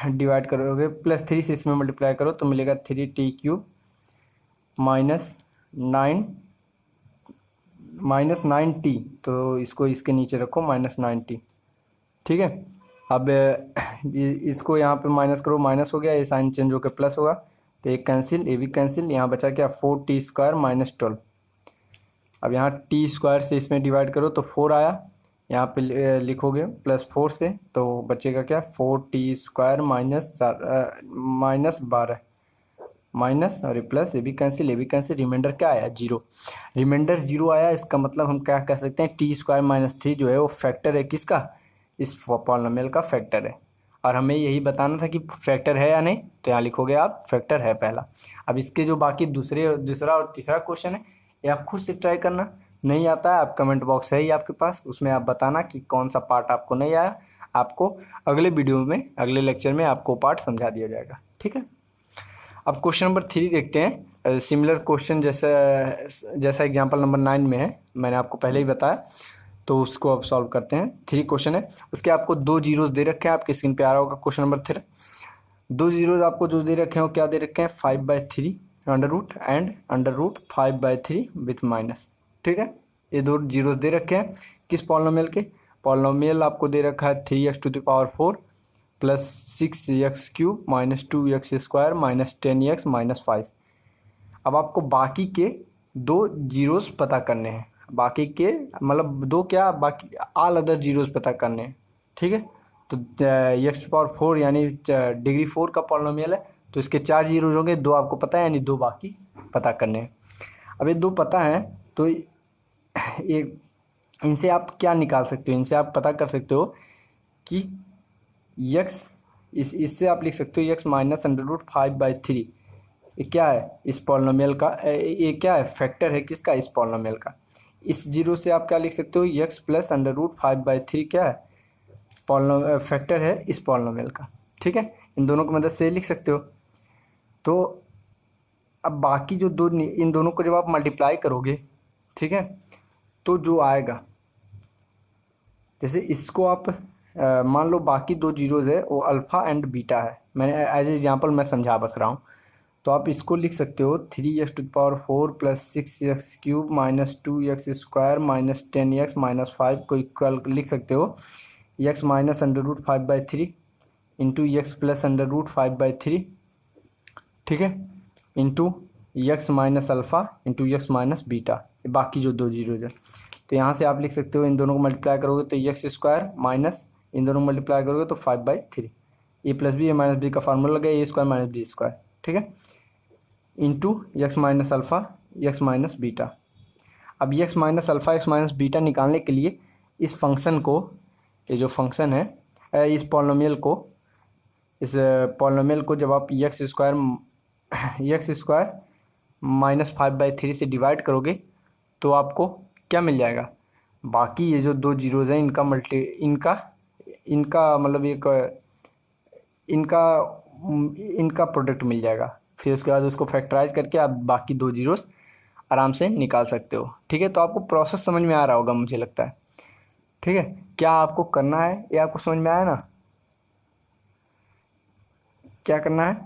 डिवाइड करोगे, प्लस 3 से इसमें मल्टीप्लाई करो तो मिलेगा 3t³ माइनस 9t, तो इसको इसके नीचे रखो माइनस 9t, ठीक है। अब इसको यहाँ पे माइनस करो, माइनस हो गया, ये साइन चेंज होकर प्लस होगा, तो एक कैंसिल, ये भी कैंसिल, यहाँ बचा क्या 4t² माइनस 12। अब यहाँ t² से इसमें डिवाइड करो तो 4 आया, यहाँ पे लिखोगे प्लस 4 से, तो बचेगा क्या 4t² माइनस 12 माइनस, और ये प्लस, ये भी कैंसिल, ये भी कैंसिल, रिमाइंडर क्या आया, जीरो। रिमाइंडर जीरो आया, इसका मतलब हम क्या कह सकते हैं, t² माइनस 3 जो है वो फैक्टर है किसका, इस पॉलिनोमियल का फैक्टर है। और हमें यही बताना था कि फैक्टर है या नहीं, तो यहाँ लिखोगे आप फैक्टर है पहला। अब इसके जो बाकी दूसरा और तीसरा क्वेश्चन है ये आप खुद से ट्राई करना, नहीं आता है आप कमेंट बॉक्स है ही आपके पास, उसमें आप बताना कि कौन सा पार्ट आपको नहीं आया। आपको अगले वीडियो में, अगले लेक्चर में आपको पार्ट समझा दिया जाएगा, ठीक है। अब क्वेश्चन नंबर 3 देखते हैं। सिमिलर क्वेश्चन जैसा एग्जाम्पल नंबर 9 में है, मैंने आपको पहले ही बताया, तो उसको अब सॉल्व करते हैं। 3 क्वेश्चन है, उसके आपको 2 जीरोस दे रखे हैं, आपके स्क्रीन पे आ रहा होगा क्वेश्चन नंबर 3। 2 जीरोस आपको जो दे रखे हैं वो क्या दे रखे हैं, 5/3 under root and under root 5/3 with minus, ठीक है। ये 2 जीरोस दे रखे हैं किस पॉलिनोमियल के, पॉलिनोमियल आपको दे रखा है 3x⁴ plus 6x³ minus 2x² minus 10x minus 5। अब आपको बाकी के 2 जीरोस पता करने हैं, बाकी के मतलब 2 क्या, बाकी ऑल अदर जीरोस पता करने हैं, ठीक है। तो x⁴ यानी डिग्री 4 का पॉलिनोमियल है, तो इसके 4 जीरोस होंगे, 2 आपको पता है, यानी 2 बाकी पता करने हैं। अब ये 2 पता है तो ये इनसे आप क्या निकाल सकते हो, इनसे आप पता कर सकते हो कि x, इससे आप लिख सकते हो x माइनस अंडर रूट 5/3, ये क्या है, इस पॉलिनोमियल का, ये क्या है, फैक्टर है किसका, इस पॉलिनोमियल का। इस जीरो से आप क्या लिख सकते हो, एक्स प्लस अंडर रूट 5/3 क्या है, फैक्टर है इस पॉलिनोमियल का। ठीक है, इन दोनों की मदद से लिख सकते हो। तो अब बाकी जो दो, इन दोनों को जब आप मल्टीप्लाई करोगे, ठीक है, तो जो आएगा, जैसे इसको आप मान लो बाकी दो जीरोज़ है वो अल्फ़ा एंड बीटा है, मैंने एज एग्जांपल मैं समझा बस रहा हूँ। तो आप इसको लिख सकते हो 3x⁴ plus 6x³ minus 2x² minus 10x minus 5 को इक्वल लिख सकते हो x minus under root 5/3 into X plus under root 5/3, ठीक है, into x minus alpha into x minus beta, बाकी जो दो जीरोज है। तो यहाँ से आप लिख सकते हो इन दोनों को मल्टीप्लाई करोगे तो x² माइनस इन दोनों को मल्टीप्लाई करोगे तो 5/3, a plus b a minus b का फार्मूला लगा a² माइनस b², ठीक है, into x minus alpha x minus beta. अब x minus alpha x minus beta निकालने के लिए इस फंक्शन को, ये जो फंक्शन है, इस पॉलिनोमियल को जब आप x² माइनस 5/3 से डिवाइड करोगे तो आपको क्या मिल जाएगा, बाकी ये जो दो जीरोज़ हैं इनका मतलब एक इनका प्रोडक्ट मिल जाएगा। फिर उसके बाद उसको फैक्टराइज करके आप बाकी दो जीरोस आराम से निकाल सकते हो। ठीक है, तो आपको प्रोसेस समझ में आ रहा होगा मुझे लगता है। ठीक है, क्या आपको करना है ये आपको समझ में आया ना, क्या करना है,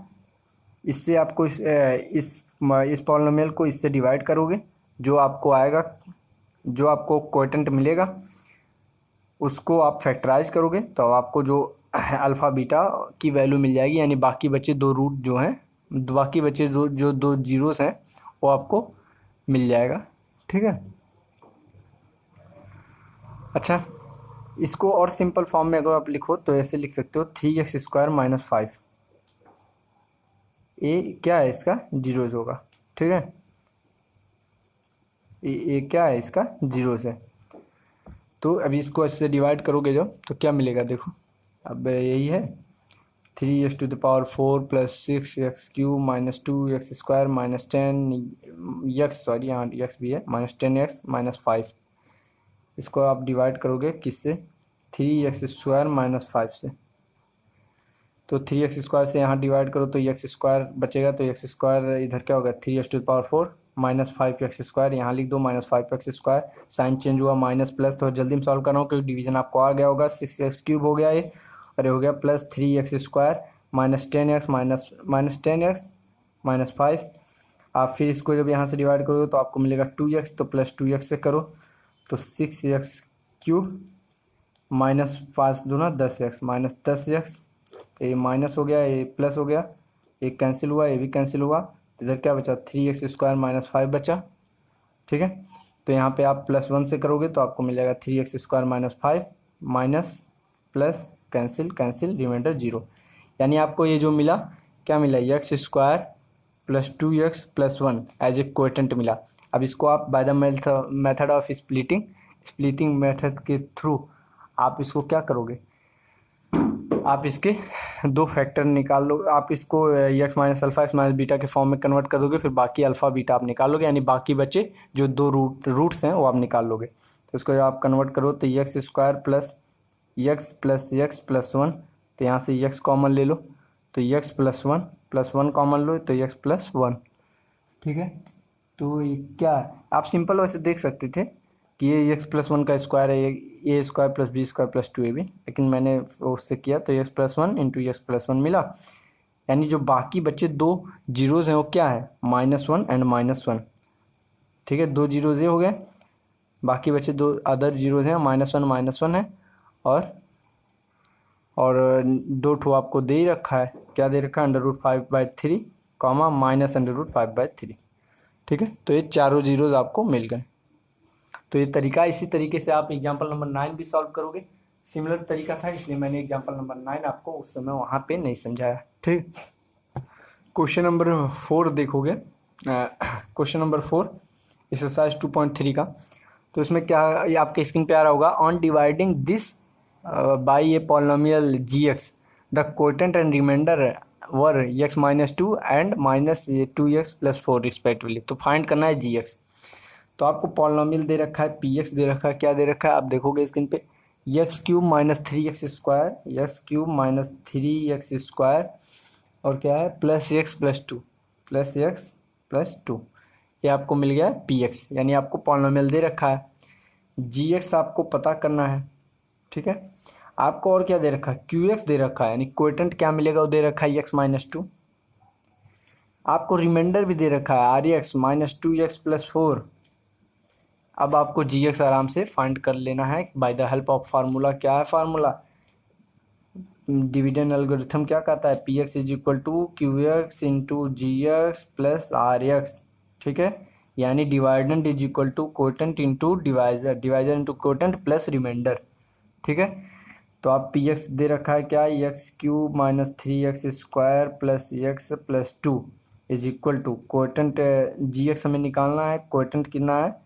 इससे आपको इस पॉलिनोमियल को इससे डिवाइड करोगे, जो आपको आएगा, जो आपको क्वोटेंट मिलेगा उसको आप फैक्टराइज करोगे तो आपको जो अल्फ़ा बीटा की वैल्यू मिल जाएगी, यानी बाकी बचे दो रूट जो हैं, बाकी बचे जो दो जीरोस हैं वो आपको मिल जाएगा। ठीक है, अच्छा, इसको और सिंपल फॉर्म में अगर आप लिखो तो ऐसे लिख सकते हो 3x² माइनस 5, ये क्या है इसका जीरोस होगा। ठीक है, ये क्या है इसका जीरोस है। तो अभी इसको इससे डिवाइड करोगे जब तो क्या मिलेगा देखो, अब यही है 3x⁴ plus 6x³ minus 2x² minus 10x, sorry यहाँ x भी है, माइनस 10x माइनस 5। इसको आप डिवाइड करोगे किससे, 3x² माइनस 5 से। तो 3x² से यहाँ डिवाइड करो तो x² बचेगा, तो x² इधर क्या होगा 3x⁴ माइनस 5x², यहाँ लिख दो माइनस 5x², साइन चेंज हुआ माइनस प्लस, तो जल्दी में सॉल्व कर रहा हूँ क्योंकि डिवीजन आपको आ गया होगा, 6x³ हो गया ये, और ये हो गया plus 3x² minus 10x minus 10x minus 5। आप फिर इसको जब यहाँ से डिवाइड करोगे तो आपको मिलेगा 2x, तो प्लस 2x से करो तो 6x³ माइनस 5 दूना 10x माइनस 10x, ये माइनस हो गया, ये प्लस हो गया, एक कैंसिल हुआ, ये भी कैंसिल हुआ, तो इधर क्या बचा 3x² माइनस 5 बचा। ठीक है, तो यहाँ पे आप प्लस 1 से करोगे तो आपको मिल जाएगा 3x² minus 5 minus plus cancel cancel remainder 0, यानी आपको ये जो मिला क्या मिला, x² plus 2x plus 1 as a quotient मिला। अब इसको आप by the method of splitting method के थ्रू आप इसको क्या करोगे, आप इसके दो फैक्टर निकाल लो, आप इसको x minus alpha x minus beta के फॉर्म में कन्वर्ट कर दोगे, फिर बाकी अल्फ़ा बीटा आप निकाल लोगे, यानी बाकी बचे जो दो रूट्स हैं वो आप निकाल लोगे। तो इसको जब आप कन्वर्ट करो तो x² प्लस x प्लस 1, तो यहाँ से x कॉमन ले लो तो x प्लस 1 कॉमन लो तो x प्लस 1। ठीक है, तो ये क्या है, आप सिंपल वैसे देख सकते थे कि ये x प्लस 1 का स्क्वायर है, ये a² plus b² plus 2ab, लेकिन मैंने उससे किया तो x plus 1 into x plus 1 मिला, यानी जो बाकी बचे दो जीरोज़ हैं वो क्या है, -1 एंड -1। ठीक है, दो जीरोज़ ये हो गए, बाकी बचे दो अदर जीरोज़ हैं, -1 है, और दो ठो आपको दे ही रखा है, क्या दे रखा है, √5/3 कॉमा माइनस √5/3। ठीक है, तो ये चारों जीरोज़ आपको मिल गए। तो ये तरीका, इसी तरीके से आप एग्जाम्पल नंबर 9 भी सॉल्व करोगे। सिमिलर तरीका था इसलिए मैंने एग्जाम्पल नंबर 9 आपको उस समय वहाँ पे नहीं समझाया। ठीक, क्वेश्चन नंबर 4 देखोगे, क्वेश्चन नंबर 4 एक्सरसाइज 2.3 का। तो इसमें क्या, ये आपके स्क्रीन पे आ रहा होगा, on dividing this by a polynomial gx the quotient and remainder were x minus 2 and minus 2x plus 4 respectively. तो फाइंड करना है gx। तो आपको पॉलिनॉमियल दे रखा है, पी एक्स दे रखा है, क्या दे रखा है आप देखोगे स्क्रीन पे, x cube minus three X square, x cube minus three X square और क्या है plus X plus to, plus X plus to, ये आपको मिल गया पी एक्स, यानी आपको पॉलिनॉमियल दे रखा है। जी एक्स आपको पता करना है, ठीक है। आपको और क्या दे रखा है, क्यू एक्स दे रखा है, यानी कोएटेंट क्या मिलेगा वो दे रखा है एक्स माइनस टू। आपको रिमाइंडर भी दे रखा है R X minus two X plus four. अब आपको जी एक्स आराम से फाइंड कर लेना है by the help of formula. क्या है फार्मूला, डिविडेंड एल्गोरिथम क्या कहता है, P x is equal to Q X into G X plus are X, ठीक है। यानी dividend is equal to quotient into divisor, divisor into quotient plus remainder, ठीक है। तो आप पी एक्स दे रखा है क्या, X cube minus three X square plus X plus two is equal to quotient, G X हमें निकालना है, कोटेंट कितना है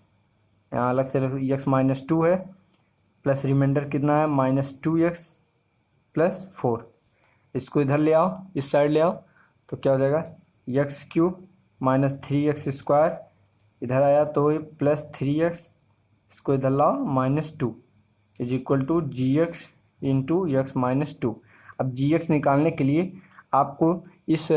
यहाँ अलग से एक्स माइनस टू है, प्लस रिमाइंडर कितना है minus two X plus four. इसको इधर ले आओ, इस साइड ले आओ, तो क्या हो जाएगा x cube minus three X square, इधर आया तो ये प्लस थ्री एक्स, इसको इधर लाओ minus two is equal to G x into x minus two. अब जी एक्स निकालने के लिए आपको इस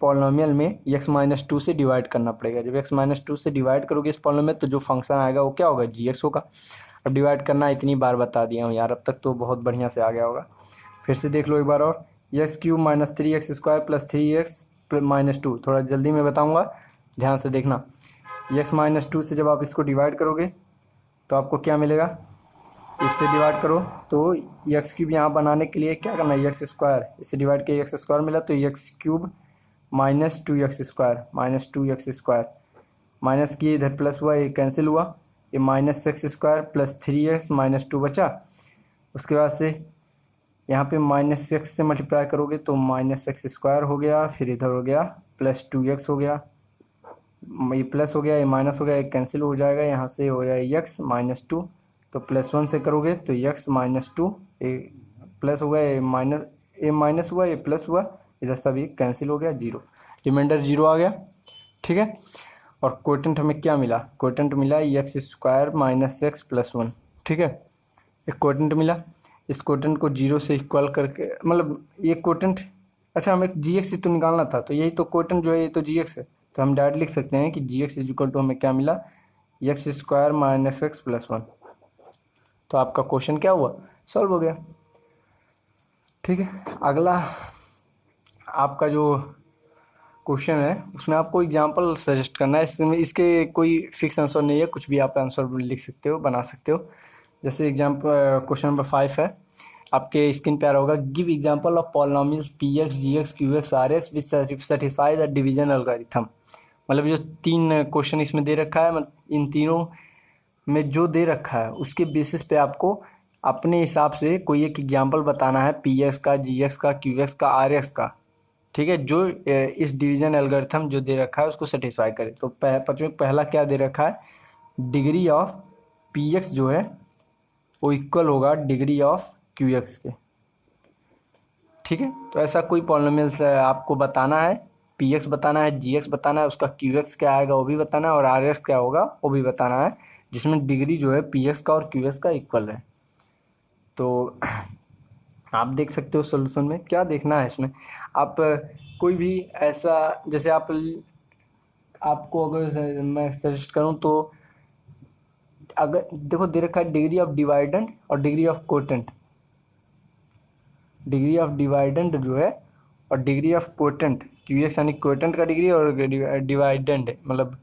पॉलिनॉमियल में एक्स माइनस टू से डिवाइड करना पड़ेगा। जब एक्स माइनस टू से डिवाइड करोगे इस पॉलिनॉमियल तो जो फंक्शन आएगा वो क्या होगा, जी एक्स होगा। अब डिवाइड करना इतनी बार बता दिया हूँ यार, अब तक तो बहुत बढ़िया से आ गया होगा। फिर से देख लो एक बार और, x cube minus three X square plus three x minus to, थोड़ा जल्दी में बताऊँगा ध्यान से देखना। एक्स माइनस टू से जब आप इसको डिवाइड करोगे तो आपको क्या मिलेगा, इससे डिवाइड करो तो एक्स क्यूब यहाँ बनाने के लिए क्या करना है, एक्स स्क्वायर, इससे डिवाइड किया एक्स स्क्वायर मिला तो x cube minus two X square, minus two X square, minus किए इधर प्लस हुआ, ये कैंसिल हुआ, ये minus x square plus three x minus to बचा। उसके बाद से यहाँ पे माइनस एक्स से मल्टीप्लाई करोगे तो माइनस एक्स स्क्वायर हो गया, फिर इधर हो गया प्लस टू एक्स हो गया, ये प्लस हो गया, ये माइनस हो गया, ये कैंसिल हो जाएगा, यहाँ से हो जाएगा एक्स माइनस टू, तो प्लस वन से करोगे तो एक्स माइनस टू, ये प्लस हो गया, ये माइनस हुआ, ये प्लस हुआ, इधर सब ये कैंसिल हो गया, जीरो, रिमाइंडर जीरो आ गया, ठीक है। और कोटेंट हमें क्या मिला, कोटेंट मिला x square minus x plus one, ठीक है। एक कोटेंट मिला, इस कोटेंट को जीरो से इक्वल करके, मतलब ये कोटेंट, अच्छा हमें जी एक्स तो निकालना था, तो यही तो कोटेंट जो है ये तो जी एक्स है, तो हम डायरेक्ट लिख सकते हैं कि g x is equal to हमें क्या मिला, x square minus x plus one. तो आपका क्वेश्चन क्या हुआ, सॉल्व हो गया, ठीक है। अगला आपका जो क्वेश्चन है उसमें आपको एग्जांपल सजेस्ट करना है, इसमें इसके कोई फिक्स आंसर नहीं है, कुछ भी आप आंसर लिख सकते हो, बना सकते हो। जैसे एग्जांपल क्वेश्चन नंबर 5 है, आपके स्क्रीन पे आ रहा होगा, give example of polynomials P X G X Q X R X which satisfy the division algorithm. मतलब जो तीन क्वेश्चन इसमें दे रखा है, इन तीनों में जो दे रखा है उसके बेसिस पे आपको अपने हिसाब से कोई एक एग्जांपल बताना है पी एक्स का, जी एक्स का, क्यू एक्स का, आर एक्स का, ठीक है, जो इस डिवीजन एल्गोरिथम जो दे रखा है उसको सेटिस्फाई करे। तो पहला क्या दे रखा है, डिग्री ऑफ पी एक्स जो है वो इक्वल होगा डिग्री ऑफ क्यू एक्स के, ठीक है। तो ऐसा कोई पॉलिनॉमियल आपको बताना है, पी एक्स बताना है, जी एक्स बताना है, उसका क्यू एक्स क्या आएगा वो भी बताना है, और आर एक्स क्या होगा वो भी बताना है, जिसमें डिग्री जो है पी एक्स का और क्यू एक्स का इक्वल है। तो आप देख सकते हो सोल्यूशन में क्या देखना है इसमें, आप कोई भी ऐसा, जैसे आपको अगर मैं सजेस्ट करूं तो, अगर देखो दे रखा है डिग्री ऑफ डिवाइडेंड और degree of quotient, degree of dividend जो है और degree of quotient, Q x यानी कोटेंट का डिग्री और डिवाइडेंड मतलब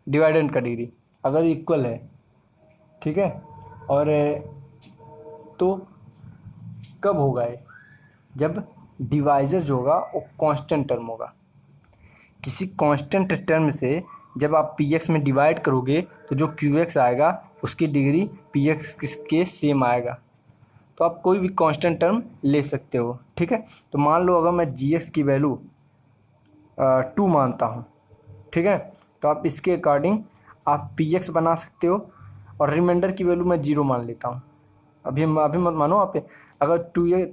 डिवाइडेंड का डिग्री अगर इक्वल है, ठीक है। और तो कब होगा ये, जब डिवाइजर जो होगा वो कांस्टेंट टर्म होगा। किसी कांस्टेंट टर्म से जब आप पी एक्स में डिवाइड करोगे तो जो क्यू एक्स आएगा उसकी डिग्री पी एक्स के सेम आएगा। तो आप कोई भी कांस्टेंट टर्म ले सकते हो, ठीक है। तो मान लो अगर मैं जी एक्स की वैल्यू 2 मानता हूँ, ठीक है, तो आप इसके अकॉर्डिंग आप पी एक्स बना सकते हो, और रिमाइंडर की वैल्यू मैं 0 मान लेता हूँ। अभी मत मानो आप, अगर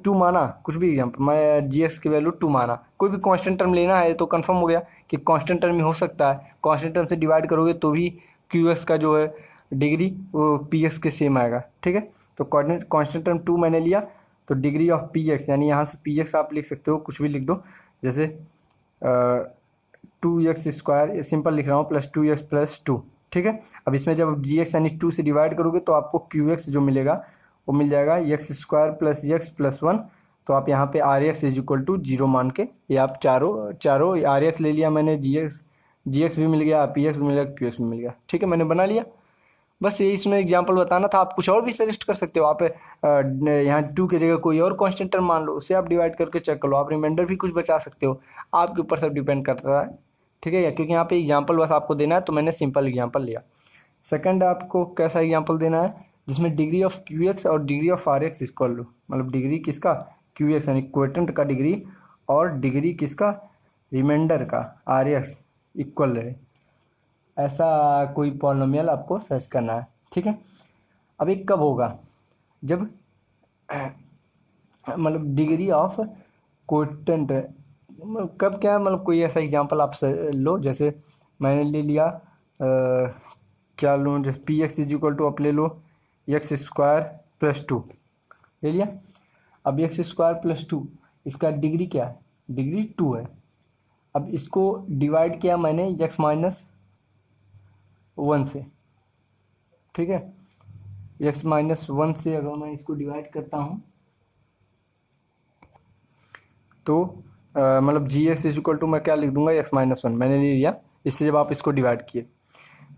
टू माना, कुछ भी एग्जाम्पल, मैं जी एक्स की वैल्यू 2 माना, कोई भी कांस्टेंट टर्म लेना है तो कंफर्म हो गया कि कांस्टेंट टर्म ही हो सकता है, कांस्टेंट टर्म से डिवाइड करोगे तो भी क्यू एक्स का जो है डिग्री वो पी एक्स के सेम आएगा। ठीक है, तो कांस्टेंट टर्म 2 मैंने लिया, तो डिग्री ऑफ पी एक्स यानी यहाँ से पी एक्स आप लिख सकते हो, कुछ भी लिख दो, जैसे 2x² सिंपल लिख रहा हूँ +2x+2। ठीक है, अब इसमें जब जी एक्स यानी 2 से डिवाइड करोगे तो आपको क्यू एक्स जो मिलेगा वो मिल जाएगा x² + x+1। तो आप यहाँ पे R X is equal to 0 मान के, ये आप चारों आर एक्स ले लिया मैंने, जी एक्स भी मिल गया, पी एक्स भी मिल गया, क्यू एक्स भी मिल गया। ठीक है, मैंने बना लिया। बस ये इसमें एग्जांपल बताना था। आप कुछ और भी सजेस्ट कर सकते हो, आप यहाँ 2 की जगह कोई और कांस्टेंट टर्म मान लो, उसे आप डिवाइड करके चेक कर लो, आप रिमाइंडर भी कुछ बचा सकते हो, आपके ऊपर सब डिपेंड करता है। ठीक है, क्योंकि यहाँ पे एग्जांपल बस आपको देना है, तो मैंने सिंपल एग्जांपल लिया। सेकंड, आपको कैसा एग्जांपल देना है जिसमें डिग्री ऑफ क्यू एक्स और degree of R X equal हो, मतलब डिग्री किसका, क्यू एक्स यानी क्वोटेंट का डिग्री, और डिग्री किसका, रिमाइंडर का, आर एक्स इक्वल रहे, ऐसा कोई पॉलिनोमियल आपको सर्च करना है। ठीक है, अब ये कब होगा, जब मतलब डिग्री ऑफ क्वोटेंट, कब क्या है, मतलब कोई ऐसा एग्जांपल आप लो, जैसे मैंने ले लिया क्या लूँ, जैसे P x is equal to आप ले लो x² + 2 ले लिया। अब x² + 2 इसका डिग्री क्या है, डिग्री 2 है। अब इसको डिवाइड किया मैंने x-1 से। ठीक है, x-1 से अगर मैं इसको डिवाइड करता हूँ तो मतलब जी एक्स इज इक्वल टू मैं क्या लिख दूंगा, x-1 मैंने ले लिया। इससे जब आप इसको डिवाइड किए,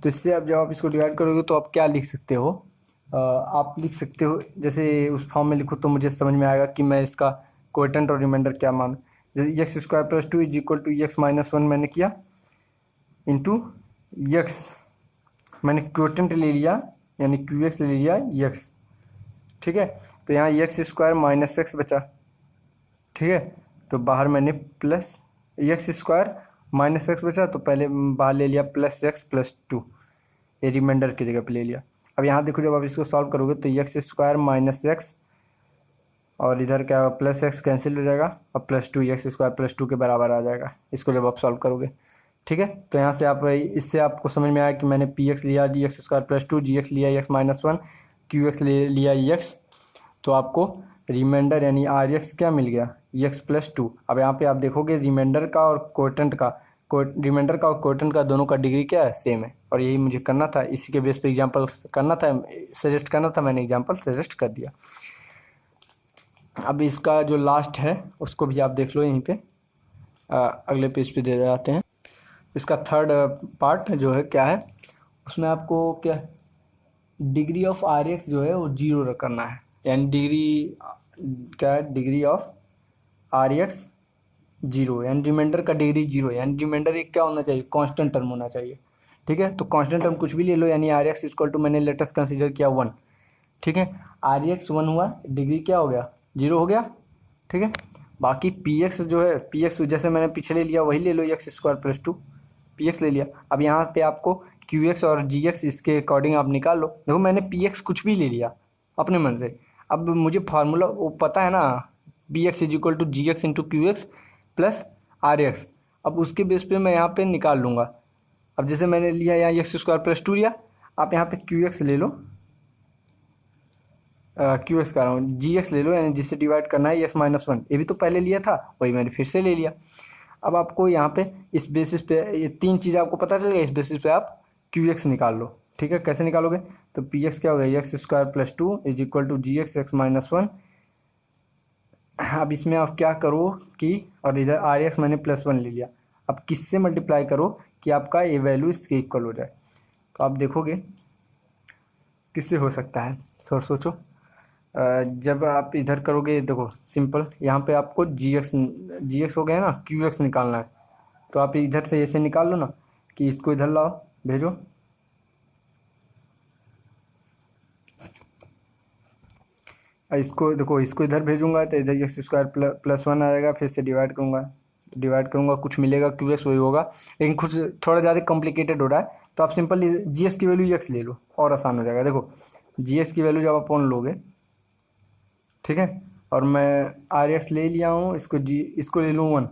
तो इससे अब जब आप इसको डिवाइड करोगे तो आप क्या लिख सकते हो, आप लिख सकते हो, जैसे उस फॉर्म में लिखो तो मुझे समझ में आएगा कि मैं इसका क्वोटेंट और रिमाइंडर क्या मानूं। जैसे x² + 2 is equal to x-1 मैंने किया इंटू x, मैंने क्वोटेंट ले लिया यानी क्यू एक्स ले लिया x। ठीक है, तो यहाँ x² - x बचा। ठीक है, तो बाहर मैंने प्लस x² - x बचा, तो पहले बाहर ले लिया +x+2, ये रिमाइंडर की जगह पे ले लिया। अब यहाँ देखो, जब आप इसको सॉल्व करोगे तो x² - x और इधर क्या +x कैंसिल हो जाएगा, और +2 x² + 2 के बराबर आ जाएगा, इसको जब आप सॉल्व करोगे। ठीक है, तो यहाँ से आप, इससे आपको समझ में आया कि मैंने पी एक्स लिया x² + 2, जी एक्स लिया x-1, क्यू एक्स ले लिया x, तो आपको रिमाइंडर यानी आर एक्स क्या मिल गया, x+2। अब यहाँ पे आप देखोगे रिमाइंडर का और क्वोटेंट का, रिमाइंडर का और क्वोटेंट का दोनों का डिग्री क्या है, सेम है, और यही मुझे करना था, इसी के बेस पे एग्जांपल करना था, सजेस्ट करना था, मैंने एग्जांपल सजेस्ट कर दिया। अब इसका जो लास्ट है उसको भी आप देख लो, यहीं पे अगले पेज पे दे जाते हैं। इसका थर्ड पार्ट जो है क्या है, उसमें आपको क्या डिग्री ऑफ आर एक्स जो है वो 0 करना है, यानी डिग्री क्या है, डिग्री ऑफ आर एक्स 0, यानी रिमाइंडर का डिग्री 0, यानी रिमाइंडर एक क्या होना चाहिए, कांस्टेंट टर्म होना चाहिए। ठीक है, तो कांस्टेंट टर्म कुछ भी ले लो, यानी आर एक्स इक्वल टू मैंने लेटेस्ट कंसीडर किया 1। ठीक है, आर एक्स 1 हुआ, डिग्री क्या हो गया, 0 हो गया। ठीक है, बाकी पी एक्स जो है, पी एक्स जैसे मैंने पिछले लिया वही ले लो, x² + 2 पी एक्स ले लिया। अब यहाँ पे आपको क्यू एक्स और जी एक्स इसके अकॉर्डिंग आप निकाल लो। देखो मैंने पी एक्स कुछ भी ले लिया अपने मन से, अब मुझे फार्मूला वो पता है ना, P x is equal to G x into Q x plus are X, अब उसके बेस पे मैं यहाँ पे निकाल लूँगा। अब जैसे मैंने लिया यहाँ x² + 2 लिया, आप यहाँ पे क्यू एक्स ले लो, क्यू एक्स कर रहा हूँ, जी एक्स ले लो, यानी जिससे डिवाइड करना है x-1, ये भी तो पहले लिया था, वही मैंने फिर से ले लिया। अब आपको यहाँ पे इस बेसिस पे ये 3 चीज़ आपको पता चल गया, इस बेसिस पे आप क्यू एक्स निकाल लो। ठीक है, कैसे निकालोगे, तो पी एक्स क्या हो गया, x² + 2 is equal to G X x-1। अब इसमें आप क्या करो कि, और इधर आर एक्स मैंने +1 ले लिया, अब किससे मल्टीप्लाई करो कि आपका ये वैल्यू इसके इक्वल हो जाए। तो आप देखोगे किससे हो सकता है, थोड़ा सोचो। जब आप इधर करोगे, देखो सिंपल, यहाँ पे आपको जी एक्स हो गया ना, क्यू एक्स निकालना है, तो आप इधर से ऐसे निकाल लो ना, कि इसको इधर लाओ, भेजो, इसको देखो, इसको इधर भेजूंगा तो इधर x² + 1 आएगा, फिर से डिवाइड करूँगा, कुछ मिलेगा, क्यू एक्स वही होगा, लेकिन कुछ थोड़ा ज़्यादा कॉम्प्लिकेटेड हो रहा है, तो आप सिंपल जी एक्स की वैल्यू x ले लो और आसान हो जाएगा। देखो जी एक्स की वैल्यू जब आप ऑन लोगे, ठीक है, और मैं आर एक्स ले लिया हूँ, इसको ले लूँ 1,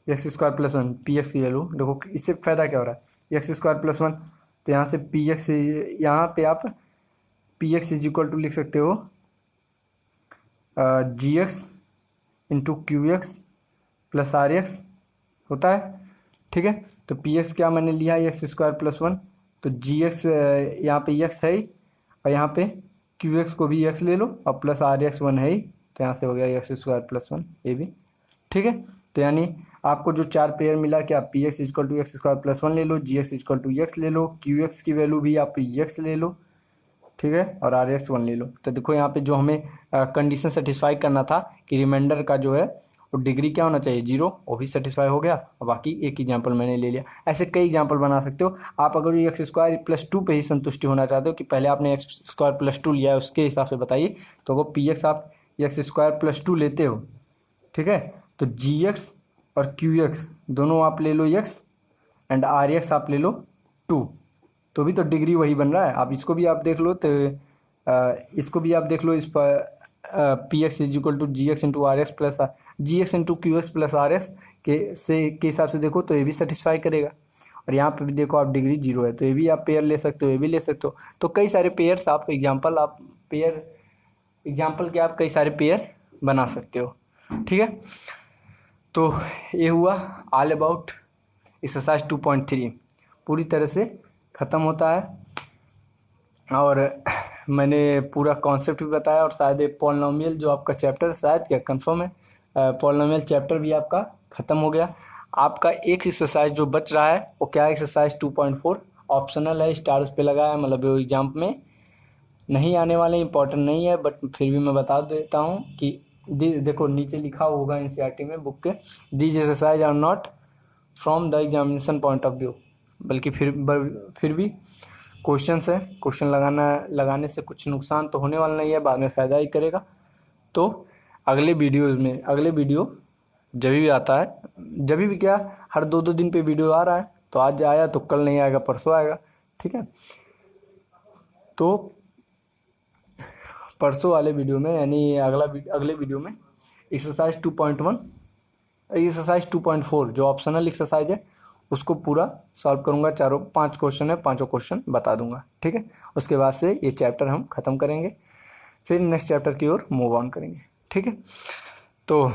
x² + 1 पी एक्स की वैल्यू, देखो इससे फ़ायदा क्या हो रहा है, x² + 1 तो यहाँ से पी एक्स, यहाँ पे आप P x is equal to लिख सकते हो g x into Q x plus are x होता है। ठीक है, तो पी एक्स क्या मैंने लिया है एक्स स्क्वायर प्लस वन, तो जी एक्स यहाँ पे एक्स है ही, और यहाँ पे क्यू एक्स को भी एक्स ले लो और प्लस आर एक्स वन है ही, तो यहाँ से हो गया एक्स स्क्वायर प्लस वन ये भी। ठीक है, तो यानी आपको जो चार पेयर मिला कि आप P X is equal to X square plus one ले लो, G X is equal to X ले लो, क्यू एक्स की वैल्यू भी आप एक्स ले लो। ठीक है, और आर एक्स वन ले लो। तो देखो यहाँ पे जो हमें कंडीशन सेटिस्फाई करना था कि रिमाइंडर का जो है वो डिग्री क्या होना चाहिए, जीरो, वो भी सेटिस्फाई हो गया। और बाकी एक एग्जाम्पल मैंने ले लिया। ऐसे कई एग्जाम्पल बना सकते हो आप। अगर एक्स स्क्वायर प्लस टू पे ही संतुष्टि होना चाहते हो कि पहले आपने एक्स स्क्वायर प्लस टू लिया है उसके हिसाब से बताइए, तो वो पी एक्स आप एक्स स्क्वायर प्लस टू लेते हो। ठीक है, तो जी एक्स और क्यू एक्स दोनों आप ले लो एक्स, एंड आर एक्स आप ले लो टू, तो भी तो डिग्री वही बन रहा है। आप इसको भी आप देख लो, तो इसको भी आप देख लो, इस पर P x is equal to G x into R X plus G x into Q x plus are X के हिसाब से देखो तो ये भी सेटिस्फाई करेगा। और यहाँ पे भी देखो आप डिग्री जीरो है, तो ये भी आप पेयर ले सकते हो, ये भी ले सकते हो। तो कई सारे पेयर्स आप पेयर एग्जाम्पल के आप कई सारे पेयर बना सकते हो। ठीक है, तो ये हुआ ऑल अबाउट एक्सरसाइज 2.3, पूरी तरह से ख़त्म होता है। और मैंने पूरा कॉन्सेप्ट भी बताया, और शायद ये पॉलिनोमियल जो आपका चैप्टर, शायद क्या कंफर्म है, पॉलिनोमियल चैप्टर भी आपका ख़त्म हो गया। आपका एक एक्सरसाइज जो बच रहा है वो क्या है, एक्सरसाइज 2.4 ऑप्शनल है, स्टार उस पर लगा है, मतलब वो एग्जाम में नहीं आने वाले, इंपॉर्टेंट नहीं है, बट फिर भी मैं बता देता हूँ कि देखो नीचे लिखा होगा एनसीईआरटी में बुक के, these exercise are not from the examination point of view, बल्कि फिर भी क्वेश्चंस है, क्वेश्चन लगाने से कुछ नुकसान तो होने वाला नहीं है, बाद में फ़ायदा ही करेगा। तो अगले वीडियो जब भी आता है, जब भी क्या, हर 2-2 दिन पे वीडियो आ रहा है, तो आज आया तो कल नहीं आएगा, परसों आएगा। ठीक है, तो परसों वाले वीडियो में, यानी अगले वीडियो में एक्सरसाइज 2.1, एक्सरसाइज 2.4 जो ऑप्शनल एक्सरसाइज है उसको पूरा सॉल्व करूँगा। 5 क्वेश्चन है, 5 क्वेश्चन बता दूंगा। ठीक है, उसके बाद से ये चैप्टर हम ख़त्म करेंगे, फिर नेक्स्ट चैप्टर की ओर मूव ऑन करेंगे। ठीक है, तो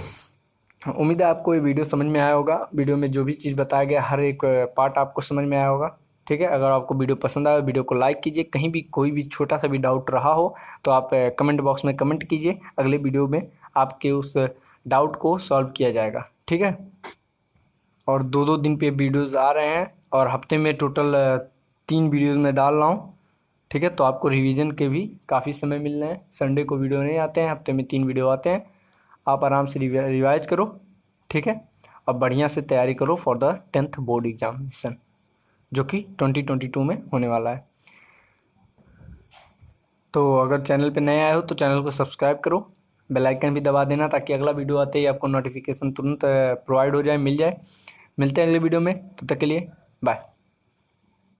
उम्मीद है आपको ये वीडियो समझ में आया होगा। वीडियो में जो भी चीज़ बताया गया हर एक पार्ट आपको समझ में आया होगा। ठीक है, अगर आपको वीडियो पसंद आया, वीडियो को लाइक कीजिए। कहीं भी कोई भी छोटा सा भी डाउट रहा हो तो आप कमेंट बॉक्स में कमेंट कीजिए, अगले वीडियो में आपके उस डाउट को सॉल्व किया जाएगा। ठीक है, और 2-2 दिन पे वीडियोस आ रहे हैं, और हफ्ते में टोटल 3 वीडियोस में डाल रहा हूँ। ठीक है, तो आपको रिवीजन के भी काफ़ी समय मिल रहे हैं। संडे को वीडियो नहीं आते हैं, हफ्ते में 3 वीडियो आते हैं। आप आराम से रिवाइज करो। ठीक है, और बढ़िया से तैयारी करो for the 10th board examination, जो कि 2022 में होने वाला है। तो अगर चैनल पे नए आए हो तो चैनल को सब्सक्राइब करो, बेल आइकन भी दबा देना, ताकि अगला वीडियो आते ही आपको नोटिफिकेशन तुरंत प्रोवाइड हो जाए, मिल जाए। मिलते हैं अगले वीडियो में, तब तक के लिए बाय।